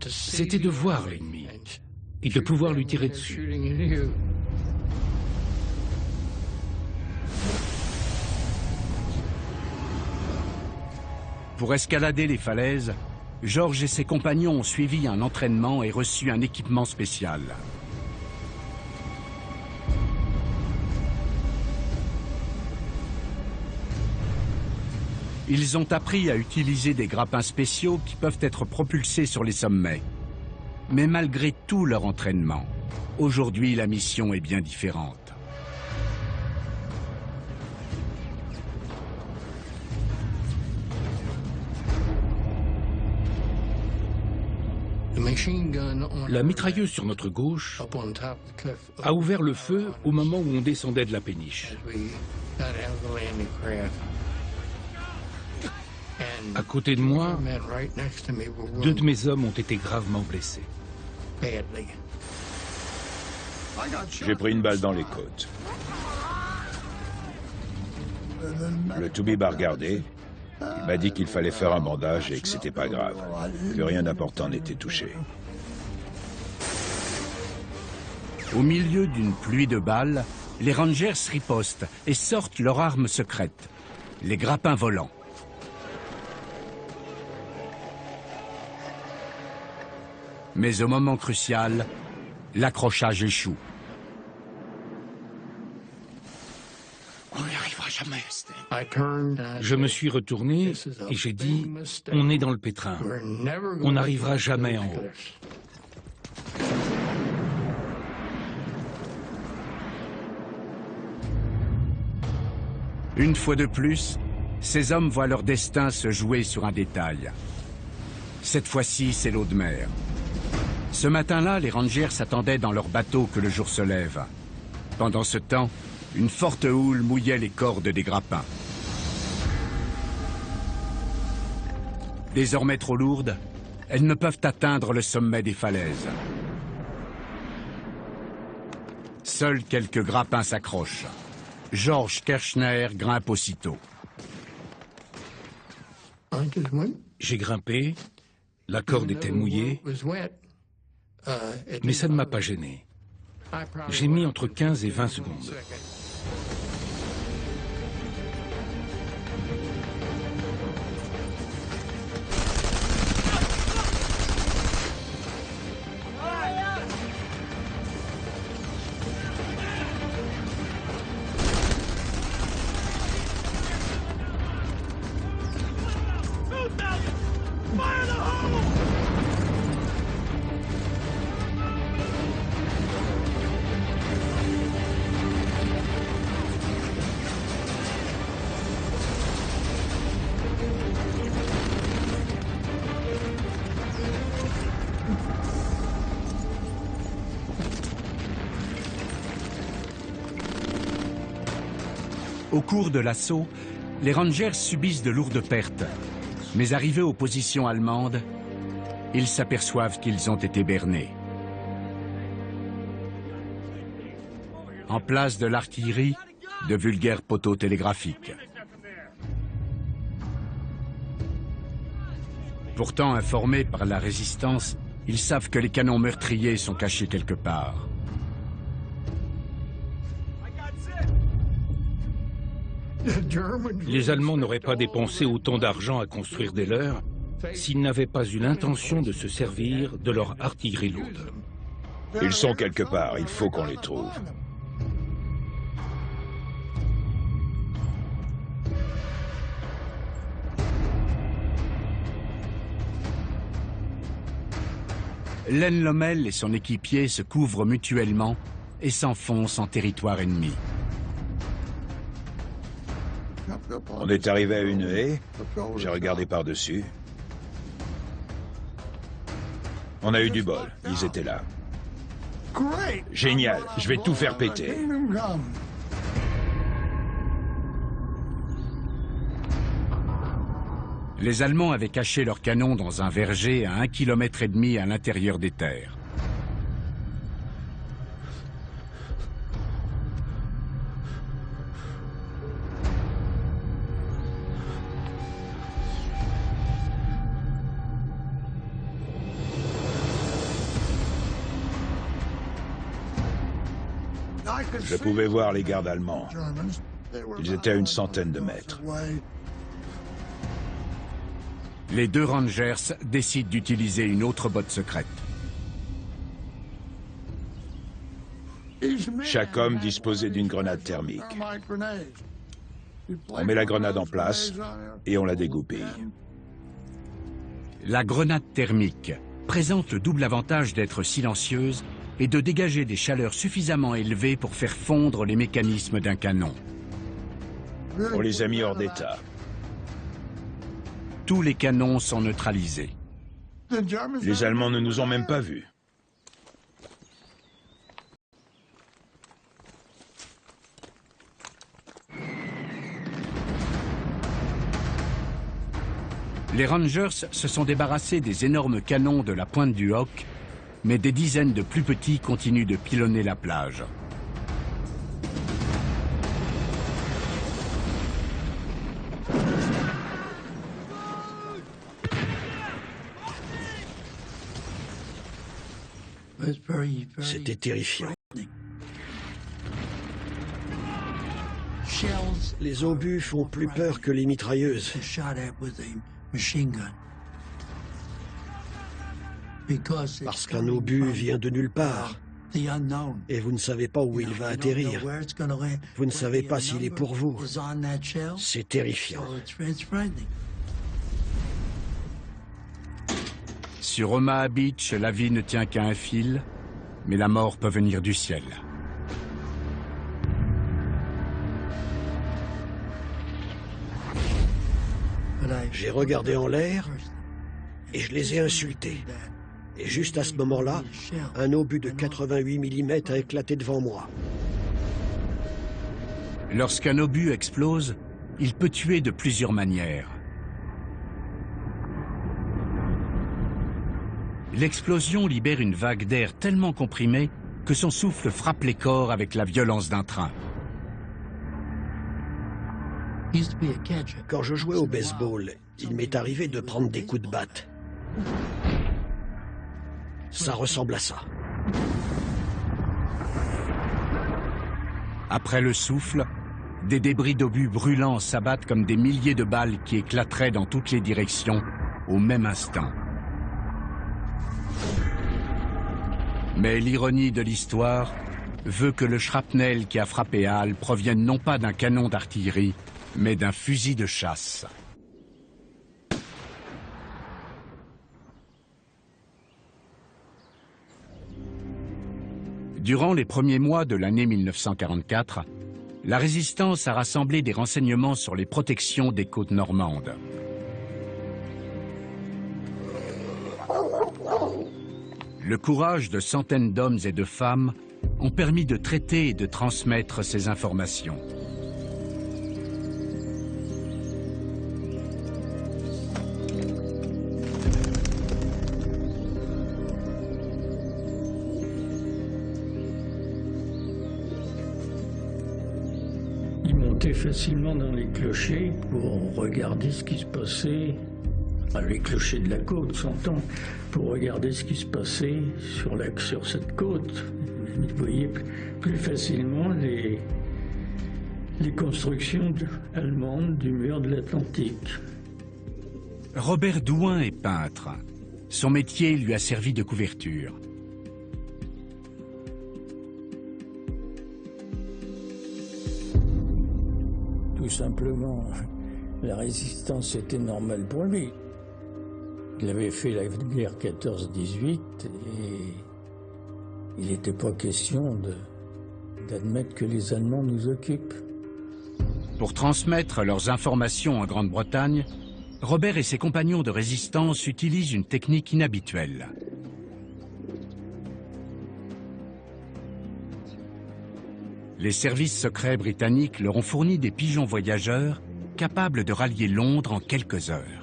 c'était de voir l'ennemi et de pouvoir lui tirer dessus. Pour escalader les falaises, George et ses compagnons ont suivi un entraînement et reçu un équipement spécial. Ils ont appris à utiliser des grappins spéciaux qui peuvent être propulsés sur les sommets. Mais malgré tout leur entraînement, aujourd'hui la mission est bien différente. La mitrailleuse sur notre gauche a ouvert le feu au moment où on descendait de la péniche. À côté de moi, 2 de mes hommes ont été gravement blessés. J'ai pris une balle dans les côtes. Le toubib m'a regardé. Il m'a dit qu'il fallait faire un bandage et que c'était pas grave, que rien d'important n'était touché. Au milieu d'une pluie de balles, les Rangers ripostent et sortent leur arme secrète, les grappins volants. Mais au moment crucial, l'accrochage échoue. On n'y arrivera jamais. Je me suis retourné et j'ai dit, on est dans le pétrin. On n'arrivera jamais en haut. Une fois de plus, ces hommes voient leur destin se jouer sur un détail. Cette fois-ci, c'est l'eau de mer. Ce matin-là, les Rangers s'attendaient dans leur bateau que le jour se lève. Pendant ce temps, une forte houle mouillait les cordes des grappins. Désormais trop lourdes, elles ne peuvent atteindre le sommet des falaises. Seuls quelques grappins s'accrochent. George Kirchner grimpe aussitôt. J'ai grimpé, la corde était mouillée, mais ça ne m'a pas gêné. J'ai mis entre 15 et 20 secondes. Au cours de l'assaut, les Rangers subissent de lourdes pertes. Mais arrivés aux positions allemandes, ils s'aperçoivent qu'ils ont été bernés. En place de l'artillerie, de vulgaires poteaux télégraphiques. Pourtant informés par la résistance, ils savent que les canons meurtriers sont cachés quelque part. Les Allemands n'auraient pas dépensé autant d'argent à construire des leurs s'ils n'avaient pas eu l'intention de se servir de leur artillerie lourde. Ils sont quelque part, il faut qu'on les trouve. Len Lommel et son équipier se couvrent mutuellement et s'enfoncent en territoire ennemi. On est arrivé à une haie, j'ai regardé par-dessus. On a eu du bol, ils étaient là. Génial, je vais tout faire péter. Les Allemands avaient caché leurs canons dans un verger à 1,5 km à l'intérieur des terres. Je pouvais voir les gardes allemands. Ils étaient à une centaine de mètres. Les deux Rangers décident d'utiliser une autre botte secrète. Chaque homme disposait d'une grenade thermique. On met la grenade en place et on la dégoupille. La grenade thermique présente le double avantage d'être silencieuse et de dégager des chaleurs suffisamment élevées pour faire fondre les mécanismes d'un canon. On les a mis hors d'état. Tous les canons sont neutralisés. Les Allemands ne nous ont même pas vus. Les Rangers se sont débarrassés des énormes canons de la pointe du Hoc, mais des dizaines de plus petits continuent de pilonner la plage. C'était terrifiant. Les obus font plus peur que les mitrailleuses. Parce qu'un obus vient de nulle part. Et vous ne savez pas où il va atterrir. Vous ne savez pas s'il est pour vous. C'est terrifiant. Sur Omaha Beach, la vie ne tient qu'à un fil, mais la mort peut venir du ciel. J'ai regardé en l'air et je les ai insultés. Et juste à ce moment-là, un obus de 88 mm a éclaté devant moi. Lorsqu'un obus explose, il peut tuer de plusieurs manières. L'explosion libère une vague d'air tellement comprimée que son souffle frappe les corps avec la violence d'un train. Quand je jouais au baseball, il m'est arrivé de prendre des coups de batte. Ça ressemble à ça. Après le souffle, des débris d'obus brûlants s'abattent comme des milliers de balles qui éclateraient dans toutes les directions au même instant. Mais l'ironie de l'histoire veut que le shrapnel qui a frappé Halle provienne non pas d'un canon d'artillerie, mais d'un fusil de chasse. Durant les premiers mois de l'année 1944, la résistance a rassemblé des renseignements sur les protections des côtes normandes. Le courage de centaines d'hommes et de femmes ont permis de traiter et de transmettre ces informations. Ils montaient facilement dans les clochers pour regarder ce qui se passait. Les clochers de la côte, s'entend, pour regarder ce qui se passait sur cette côte. Ils voyaient plus facilement les constructions allemandes du mur de l'Atlantique. Robert Douin est peintre. Son métier lui a servi de couverture. Tout simplement, la résistance était normale pour lui. Il avait fait la guerre 14-18 et il n'était pas question d'admettre que les Allemands nous occupent. Pour transmettre leurs informations en Grande-Bretagne, Robert et ses compagnons de résistance utilisent une technique inhabituelle. Les services secrets britanniques leur ont fourni des pigeons voyageurs capables de rallier Londres en quelques heures.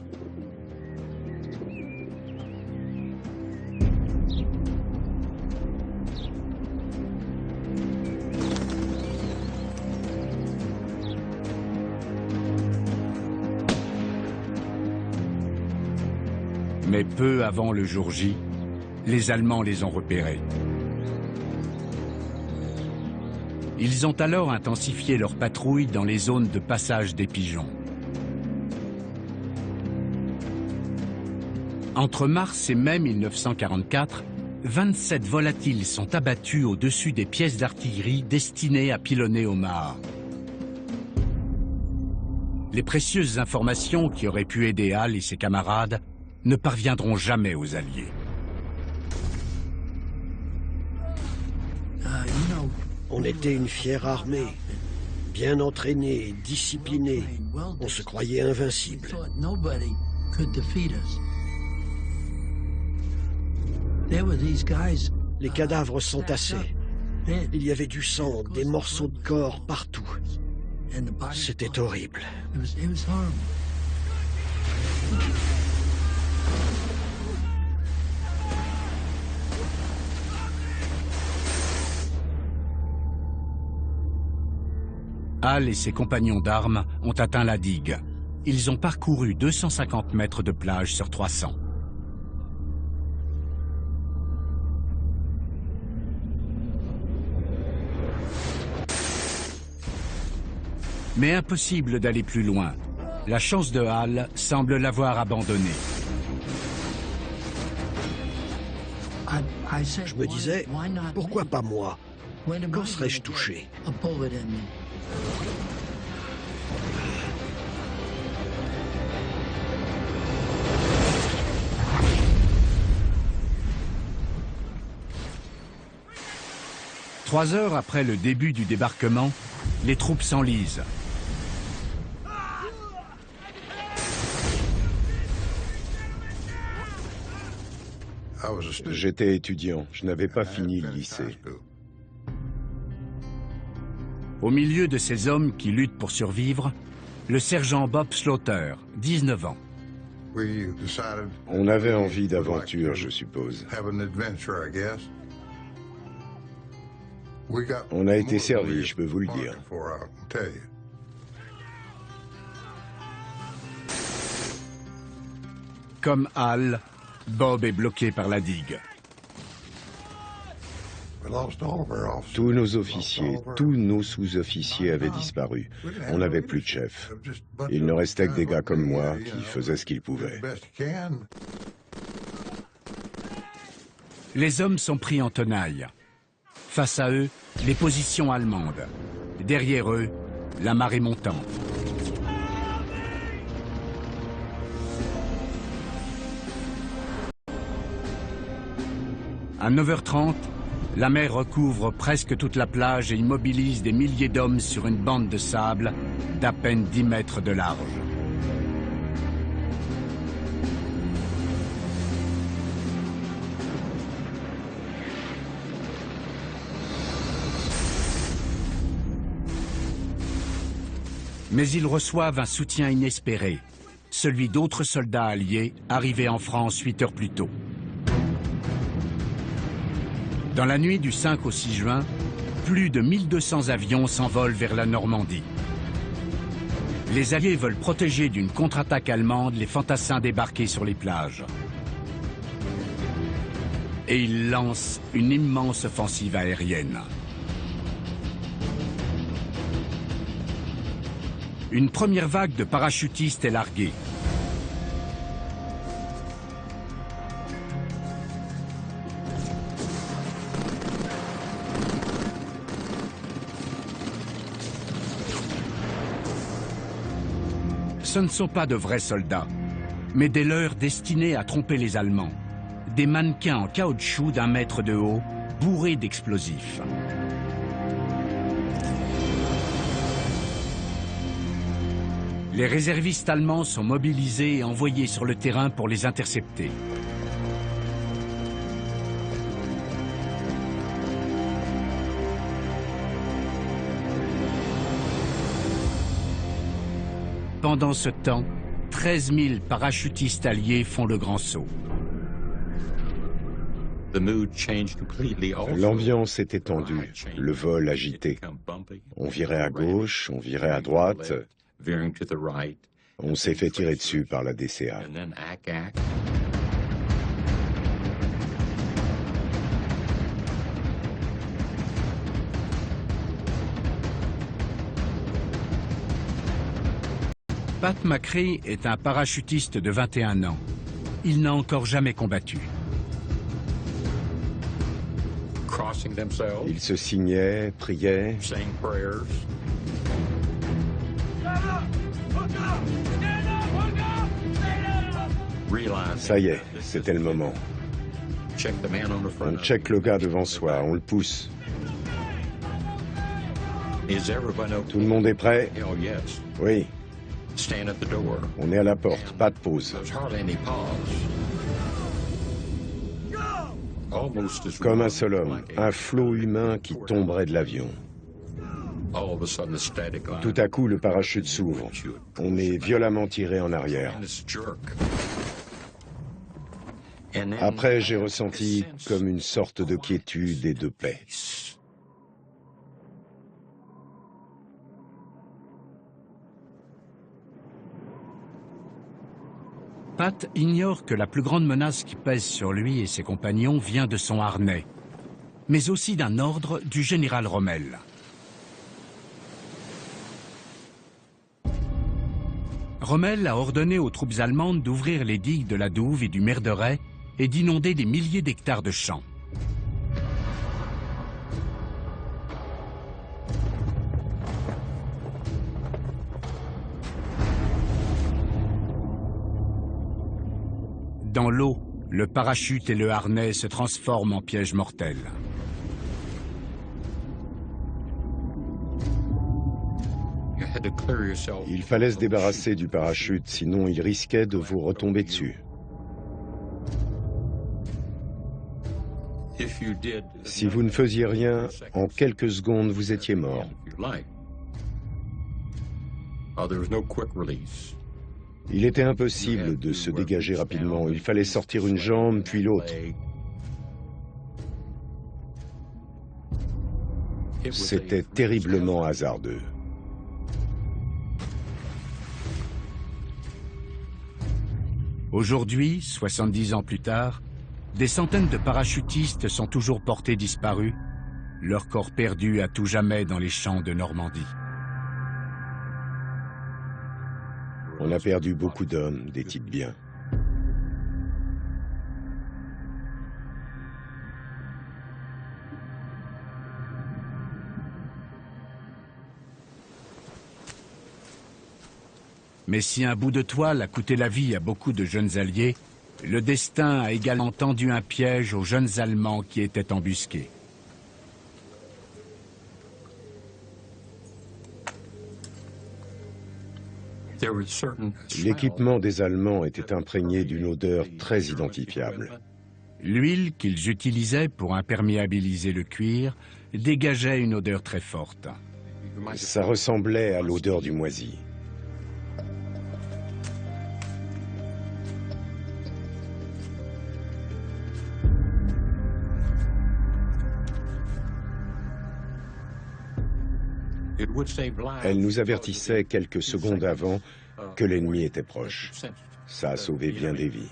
Mais peu avant le jour J, les Allemands les ont repérés. Ils ont alors intensifié leur patrouille dans les zones de passage des pigeons. Entre mars et mai 1944, 27 volatiles sont abattus au-dessus des pièces d'artillerie destinées à pilonner Omaha. Les précieuses informations qui auraient pu aider Hall et ses camarades ne parviendront jamais aux Alliés. On était une fière armée, bien entraînée, disciplinée. On se croyait invincible. Les cadavres s'entassaient. Il y avait du sang, des morceaux de corps partout. C'était horrible. Hall et ses compagnons d'armes ont atteint la digue. Ils ont parcouru 250 mètres de plage sur 300. Mais impossible d'aller plus loin. La chance de Hall semble l'avoir abandonné. Je me disais, pourquoi pas moi? Quand serais-je touché? Trois heures après le début du débarquement, les troupes s'enlisent. J'étais étudiant, je n'avais pas fini le lycée. Au milieu de ces hommes qui luttent pour survivre, le sergent Bob Slaughter, 19 ans. On avait envie d'aventure, je suppose. On a été servi, je peux vous le dire. Comme Hall, Bob est bloqué par la digue. Tous nos officiers, tous nos sous-officiers avaient disparu. On n'avait plus de chef. Il ne restait que des gars comme moi qui faisaient ce qu'ils pouvaient. Les hommes sont pris en tenaille. Face à eux, les positions allemandes. Derrière eux, la marée montante. À 9h30, la mer recouvre presque toute la plage et immobilise des milliers d'hommes sur une bande de sable d'à peine 10 mètres de large. Mais ils reçoivent un soutien inespéré, celui d'autres soldats alliés arrivés en France 8 heures plus tôt. Dans la nuit du 5 au 6 juin, plus de 1200 avions s'envolent vers la Normandie. Les Alliés veulent protéger d'une contre-attaque allemande les fantassins débarqués sur les plages. Et ils lancent une immense offensive aérienne. Une première vague de parachutistes est larguée. Ce ne sont pas de vrais soldats, mais des leurs destinés à tromper les Allemands. Des mannequins en caoutchouc d'1 mètre de haut, bourrés d'explosifs. Les réservistes allemands sont mobilisés et envoyés sur le terrain pour les intercepter. Pendant ce temps, 13 000 parachutistes alliés font le grand saut. L'ambiance était tendue, le vol agité. On virait à gauche, on virait à droite. On s'est fait tirer dessus par la DCA. Pat McCree est un parachutiste de 21 ans. Il n'a encore jamais combattu. Ils se signaient, priaient. Ça y est, c'était le moment. On check le gars devant soi, on le pousse. Tout le monde est prêt? Oui. On est à la porte, pas de pause. Comme un seul homme, un flot humain qui tomberait de l'avion. Tout à coup, le parachute s'ouvre. On est violemment tiré en arrière. Après, j'ai ressenti comme une sorte de quiétude et de paix. Pat ignore que la plus grande menace qui pèse sur lui et ses compagnons vient de son harnais, mais aussi d'un ordre du général Rommel. Rommel a ordonné aux troupes allemandes d'ouvrir les digues de la Douve et du Merderet et d'inonder des milliers d'hectares de champs. Dans l'eau, le parachute et le harnais se transforment en pièges mortels. Il fallait se débarrasser du parachute, sinon il risquait de vous retomber dessus. Si vous ne faisiez rien, en quelques secondes, vous étiez mort. Il était impossible de se dégager rapidement. Il fallait sortir une jambe, puis l'autre. C'était terriblement hasardeux. Aujourd'hui, 70 ans plus tard, des centaines de parachutistes sont toujours portés disparus, leur corps perdu à tout jamais dans les champs de Normandie. On a perdu beaucoup d'hommes, des types bien. Mais si un bout de toile a coûté la vie à beaucoup de jeunes alliés, le destin a également tendu un piège aux jeunes Allemands qui étaient embusqués. L'équipement des Allemands était imprégné d'une odeur très identifiable. L'huile qu'ils utilisaient pour imperméabiliser le cuir dégageait une odeur très forte. Ça ressemblait à l'odeur du moisi. Elle nous avertissait quelques secondes avant que l'ennemi était proche. Ça a sauvé bien des vies.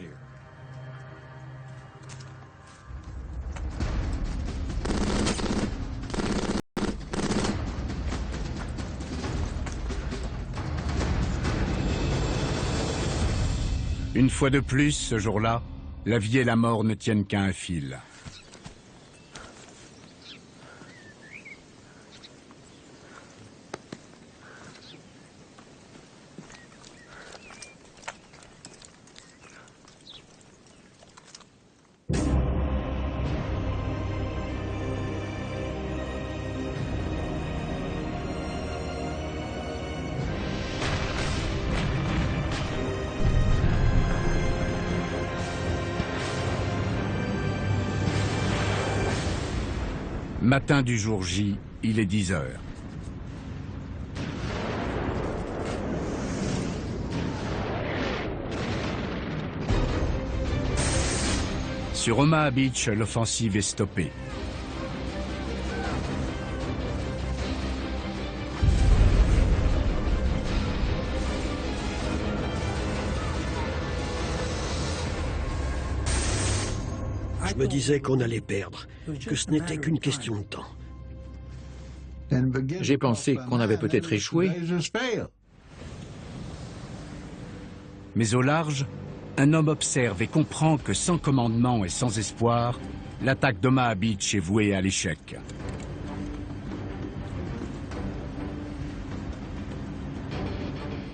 Une fois de plus, ce jour-là, la vie et la mort ne tiennent qu'à un fil. Matin du jour J, il est 10 heures. Sur Omaha Beach, l'offensive est stoppée. Je me disais qu'on allait perdre, que ce n'était qu'une question de temps. J'ai pensé qu'on avait peut-être échoué. Mais au large, un homme observe et comprend que sans commandement et sans espoir, l'attaque d'Omaha Beach est vouée à l'échec.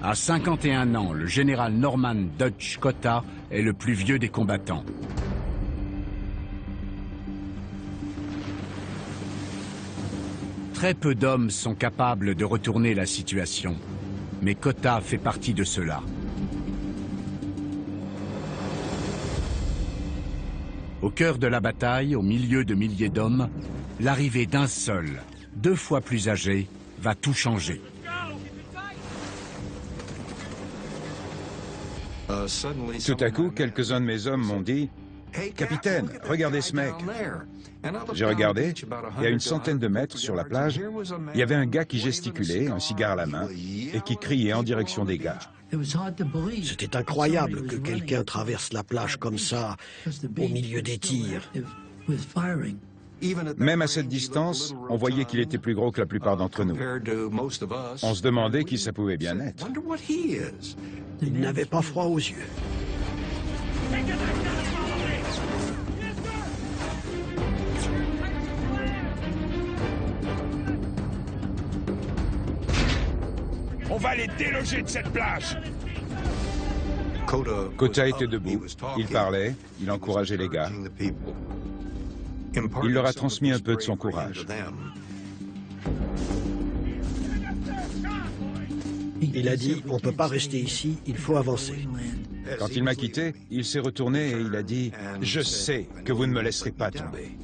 À 51 ans, le général Norman Dutch Cotta est le plus vieux des combattants. Très peu d'hommes sont capables de retourner la situation, mais Cotta fait partie de ceux-là. Au cœur de la bataille, au milieu de milliers d'hommes, l'arrivée d'un seul, 2 fois plus âgé, va tout changer. Tout à coup, quelques-uns de mes hommes m'ont dit « Capitaine, regardez ce mec !» J'ai regardé, et à une centaine de mètres sur la plage, il y avait un gars qui gesticulait, un cigare à la main, et qui criait en direction des gars. C'était incroyable que quelqu'un traverse la plage comme ça, au milieu des tirs. Même à cette distance, on voyait qu'il était plus gros que la plupart d'entre nous. On se demandait qui ça pouvait bien être. Il n'avait pas froid aux yeux. On va les déloger de cette plage! Cotta était debout, il parlait, il encourageait les gars. Il leur a transmis un peu de son courage. Il a dit, on ne peut pas rester ici, il faut avancer. Quand il m'a quitté, il s'est retourné et il a dit « Je sais que vous ne me laisserez pas tomber. »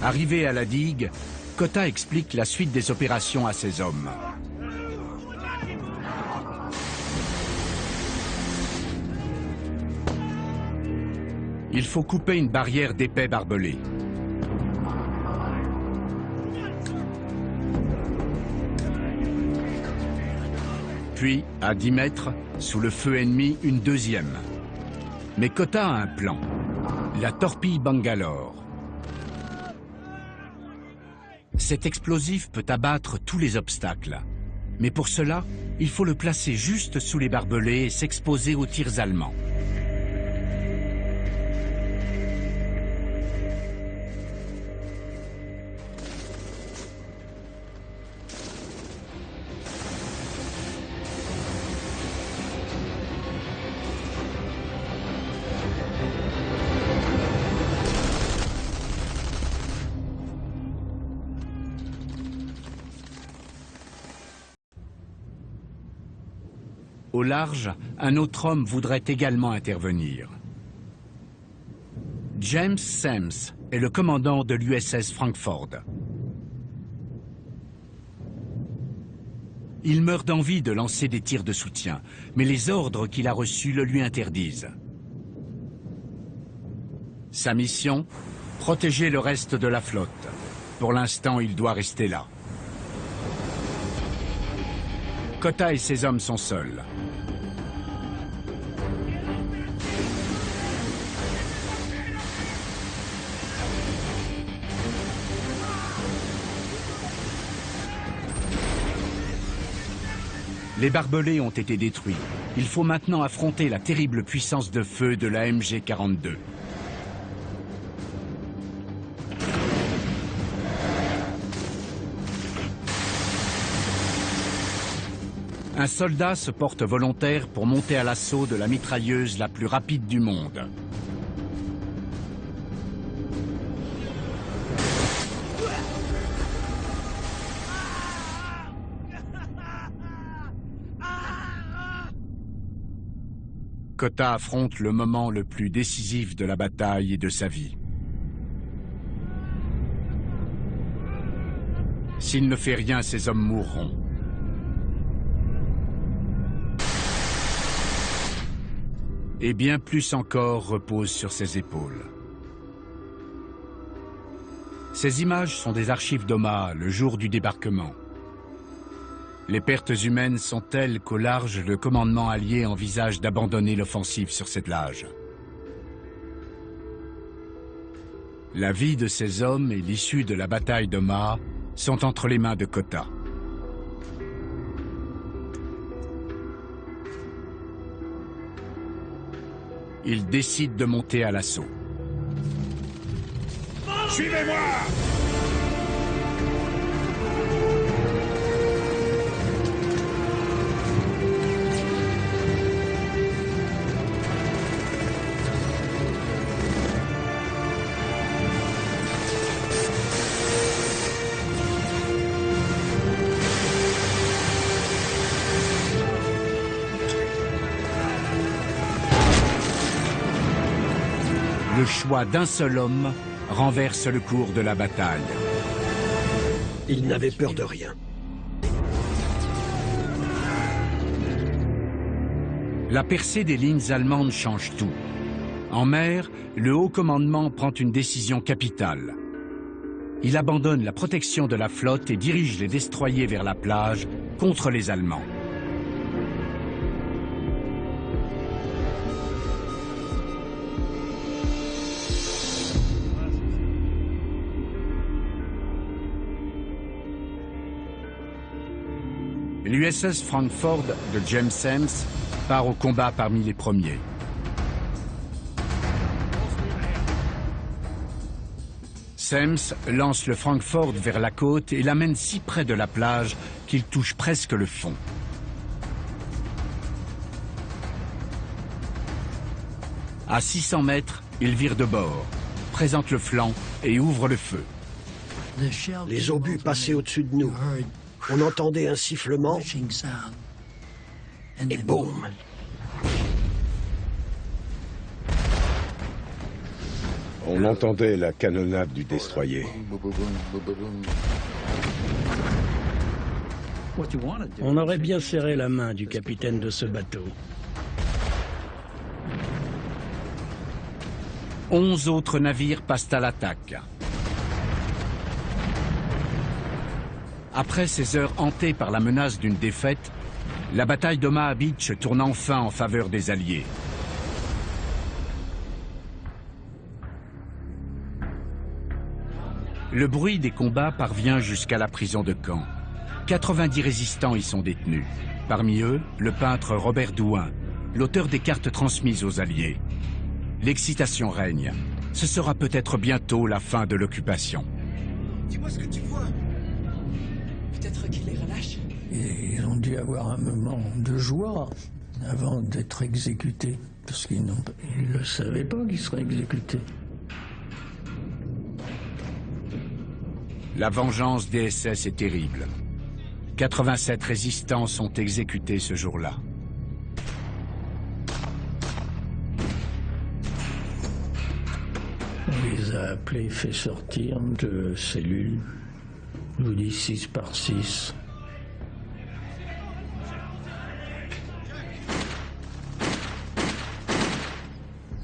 Arrivé à la digue, Cotta explique la suite des opérations à ses hommes. Il faut couper une barrière d'épais barbelés. Puis, à 10 mètres, sous le feu ennemi, une deuxième. Mais Cotta a un plan. La torpille Bangalore. Cet explosif peut abattre tous les obstacles. Mais pour cela, il faut le placer juste sous les barbelés et s'exposer aux tirs allemands. Au large, un autre homme voudrait également intervenir. James Semmes est le commandant de l'USS Frankford. Il meurt d'envie de lancer des tirs de soutien, mais les ordres qu'il a reçus le lui interdisent. Sa mission, protéger le reste de la flotte. Pour l'instant, il doit rester là. Cotta et ses hommes sont seuls. Les barbelés ont été détruits. Il faut maintenant affronter la terrible puissance de feu de la MG-42. Un soldat se porte volontaire pour monter à l'assaut de la mitrailleuse la plus rapide du monde. Cotta affronte le moment le plus décisif de la bataille et de sa vie. S'il ne fait rien, ses hommes mourront. Et bien plus encore repose sur ses épaules. Ces images sont des archives d'Omaha, le jour du débarquement. Les pertes humaines sont telles qu'au large, le commandement allié envisage d'abandonner l'offensive sur cette plage. La vie de ces hommes et l'issue de la bataille d'Omaha sont entre les mains de Cotta. Il décide de monter à l'assaut. Suivez-moi! Le choix d'un seul homme renverse le cours de la bataille. Il n'avait peur de rien. La percée des lignes allemandes change tout. En mer, le haut commandement prend une décision capitale. Il abandonne la protection de la flotte et dirige les destroyers vers la plage contre les Allemands. L'USS Frankfurt de James Semmes part au combat parmi les premiers. Semmes lance le Frankfurt vers la côte et l'amène si près de la plage qu'il touche presque le fond. À 600 mètres, il vire de bord, présente le flanc et ouvre le feu. Les obus passaient au-dessus de nous. On entendait un sifflement et boum! On entendait la canonnade du destroyer. On aurait bien serré la main du capitaine de ce bateau. 11 autres navires passent à l'attaque. Après ces heures hantées par la menace d'une défaite, la bataille d'Omaha Beach tourne enfin en faveur des Alliés. Le bruit des combats parvient jusqu'à la prison de Caen. 90 résistants y sont détenus. Parmi eux, le peintre Robert Douin, l'auteur des cartes transmises aux Alliés. L'excitation règne. Ce sera peut-être bientôt la fin de l'occupation. Dis-moi ce que tu vois. Peut-être qu'il les relâche. Ils ont dû avoir un moment de joie avant d'être exécutés, parce qu'ils ne le savaient pas qu'ils seraient exécutés. La vengeance des SS est terrible. 87 résistants sont exécutés ce jour-là. On les a appelés, fait sortir de cellules. Je vous dis 6 par 6.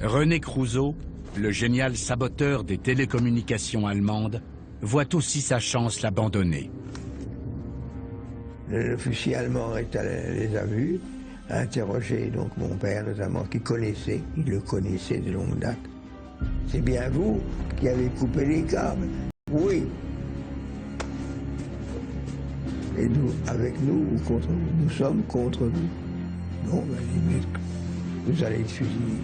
René Crusoe, le génial saboteur des télécommunications allemandes, voit aussi sa chance l'abandonner. L'officier allemand les a vus, a interrogé donc mon père notamment, qui connaissait, il le connaissait de longue date. C'est bien vous qui avez coupé les câbles? Oui. Et nous, avec nous ou contre vous? Nous sommes contre vous. Non, ben, vous allez être fusillés.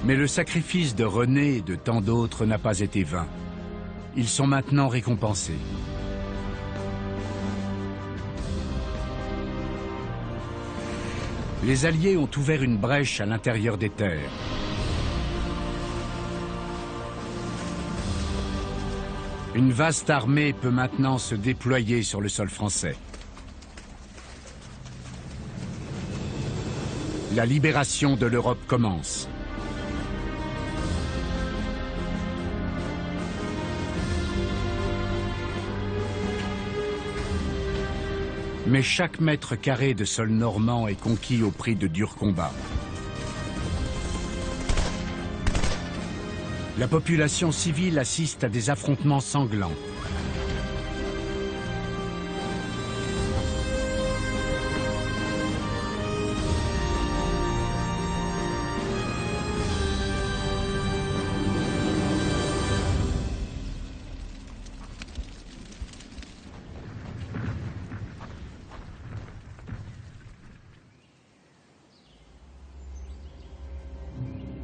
Mais le sacrifice de René et de tant d'autres n'a pas été vain. Ils sont maintenant récompensés. Les Alliés ont ouvert une brèche à l'intérieur des terres. Une vaste armée peut maintenant se déployer sur le sol français. La libération de l'Europe commence. Mais chaque mètre carré de sol normand est conquis au prix de durs combats. La population civile assiste à des affrontements sanglants.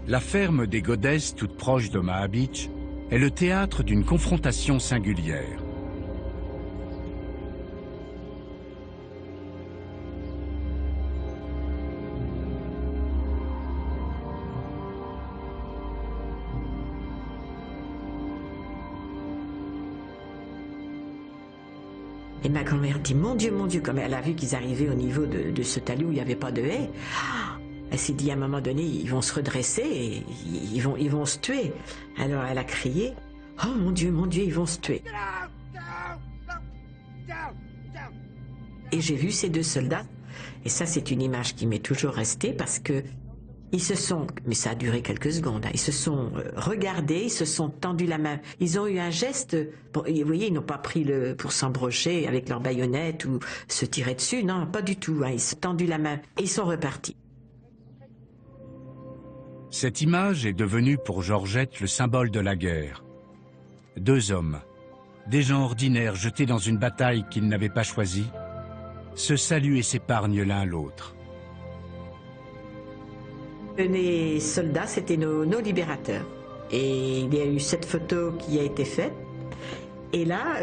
La ferme des Godès, toute proche d'Omaha Beach, est le théâtre d'une confrontation singulière. Et ma grand-mère dit, mon Dieu, comme elle a vu qu'ils arrivaient au niveau de ce talus où il n'y avait pas de haie. Elle s'est dit à un moment donné, ils vont se redresser et ils vont se tuer. Alors elle a crié, oh mon Dieu, ils vont se tuer. Et j'ai vu ces deux soldats, et ça c'est une image qui m'est toujours restée parce que ils se sont, mais ça a duré quelques secondes, ils se sont regardés, ils se sont tendus la main. Ils ont eu un geste, bon, vous voyez, ils n'ont pas pris pour s'embrocher avec leur baïonnette ou se tirer dessus, non, pas du tout. Ils se sont tendus la main et ils sont repartis. Cette image est devenue pour Georgette le symbole de la guerre. Deux hommes, des gens ordinaires jetés dans une bataille qu'ils n'avaient pas choisie, se saluent et s'épargnent l'un l'autre. Les soldats, c'était nos libérateurs. Et il y a eu cette photo qui a été faite. Et là,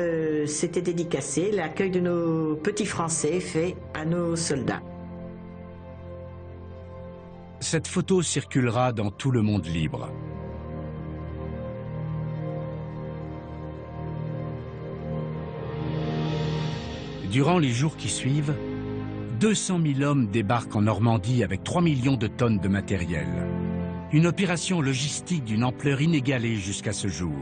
c'était dédicacé, l'accueil de nos petits Français fait à nos soldats. Cette photo circulera dans tout le monde libre. Durant les jours qui suivent, 200 000 hommes débarquent en Normandie avec 3 millions de tonnes de matériel. Une opération logistique d'une ampleur inégalée jusqu'à ce jour.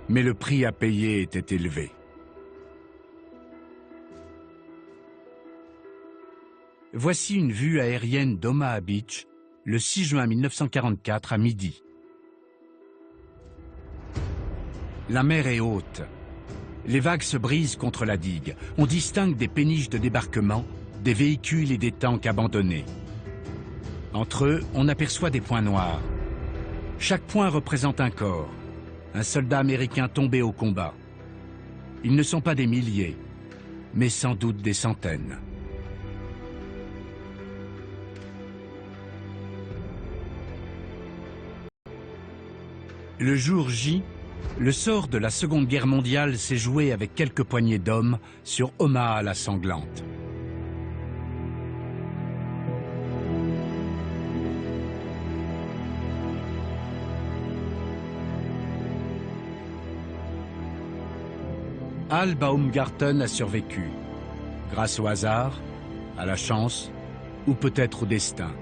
Mais le prix à payer était élevé. Voici une vue aérienne d'Omaha Beach, le 6 juin 1944 à midi. La mer est haute. Les vagues se brisent contre la digue. On distingue des péniches de débarquement, des véhicules et des tanks abandonnés. Entre eux, on aperçoit des points noirs. Chaque point représente un corps, un soldat américain tombé au combat. Ils ne sont pas des milliers, mais sans doute des centaines. Le jour J, le sort de la Seconde Guerre mondiale s'est joué avec quelques poignées d'hommes sur Omaha la sanglante. Al Baumgarten a survécu, grâce au hasard, à la chance ou peut-être au destin.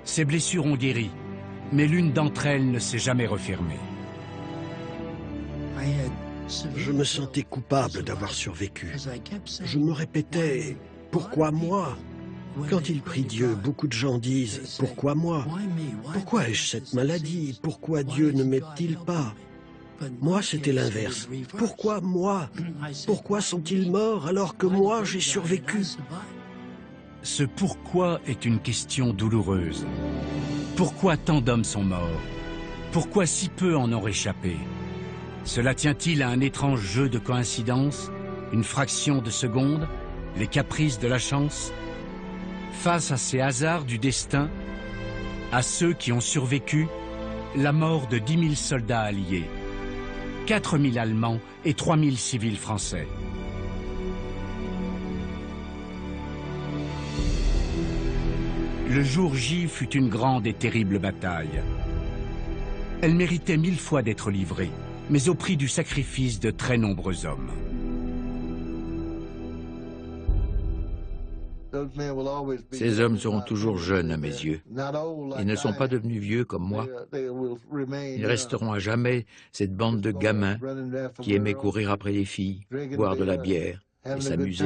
Ses blessures ont guéri, mais l'une d'entre elles ne s'est jamais refermée. Je me sentais coupable d'avoir survécu. Je me répétais, pourquoi moi? Quand il prie Dieu, beaucoup de gens disent, pourquoi moi? Pourquoi ai-je cette maladie? Pourquoi Dieu ne m'aide-t-il pas? Moi, c'était l'inverse. Pourquoi moi? Pourquoi sont-ils morts alors que moi, j'ai survécu? Ce pourquoi est une question douloureuse. Pourquoi tant d'hommes sont morts? Pourquoi si peu en ont réchappé? Cela tient-il à un étrange jeu de coïncidence, une fraction de seconde, les caprices de la chance? Face à ces hasards du destin, à ceux qui ont survécu, la mort de 10 000 soldats alliés, 4 000 Allemands et 3 000 civils français. Le jour J fut une grande et terrible bataille. Elle méritait 1000 fois d'être livrée, mais au prix du sacrifice de très nombreux hommes. Ces hommes seront toujours jeunes à mes yeux. Ils ne sont pas devenus vieux comme moi. Ils resteront à jamais cette bande de gamins qui aimaient courir après les filles, boire de la bière et s'amuser.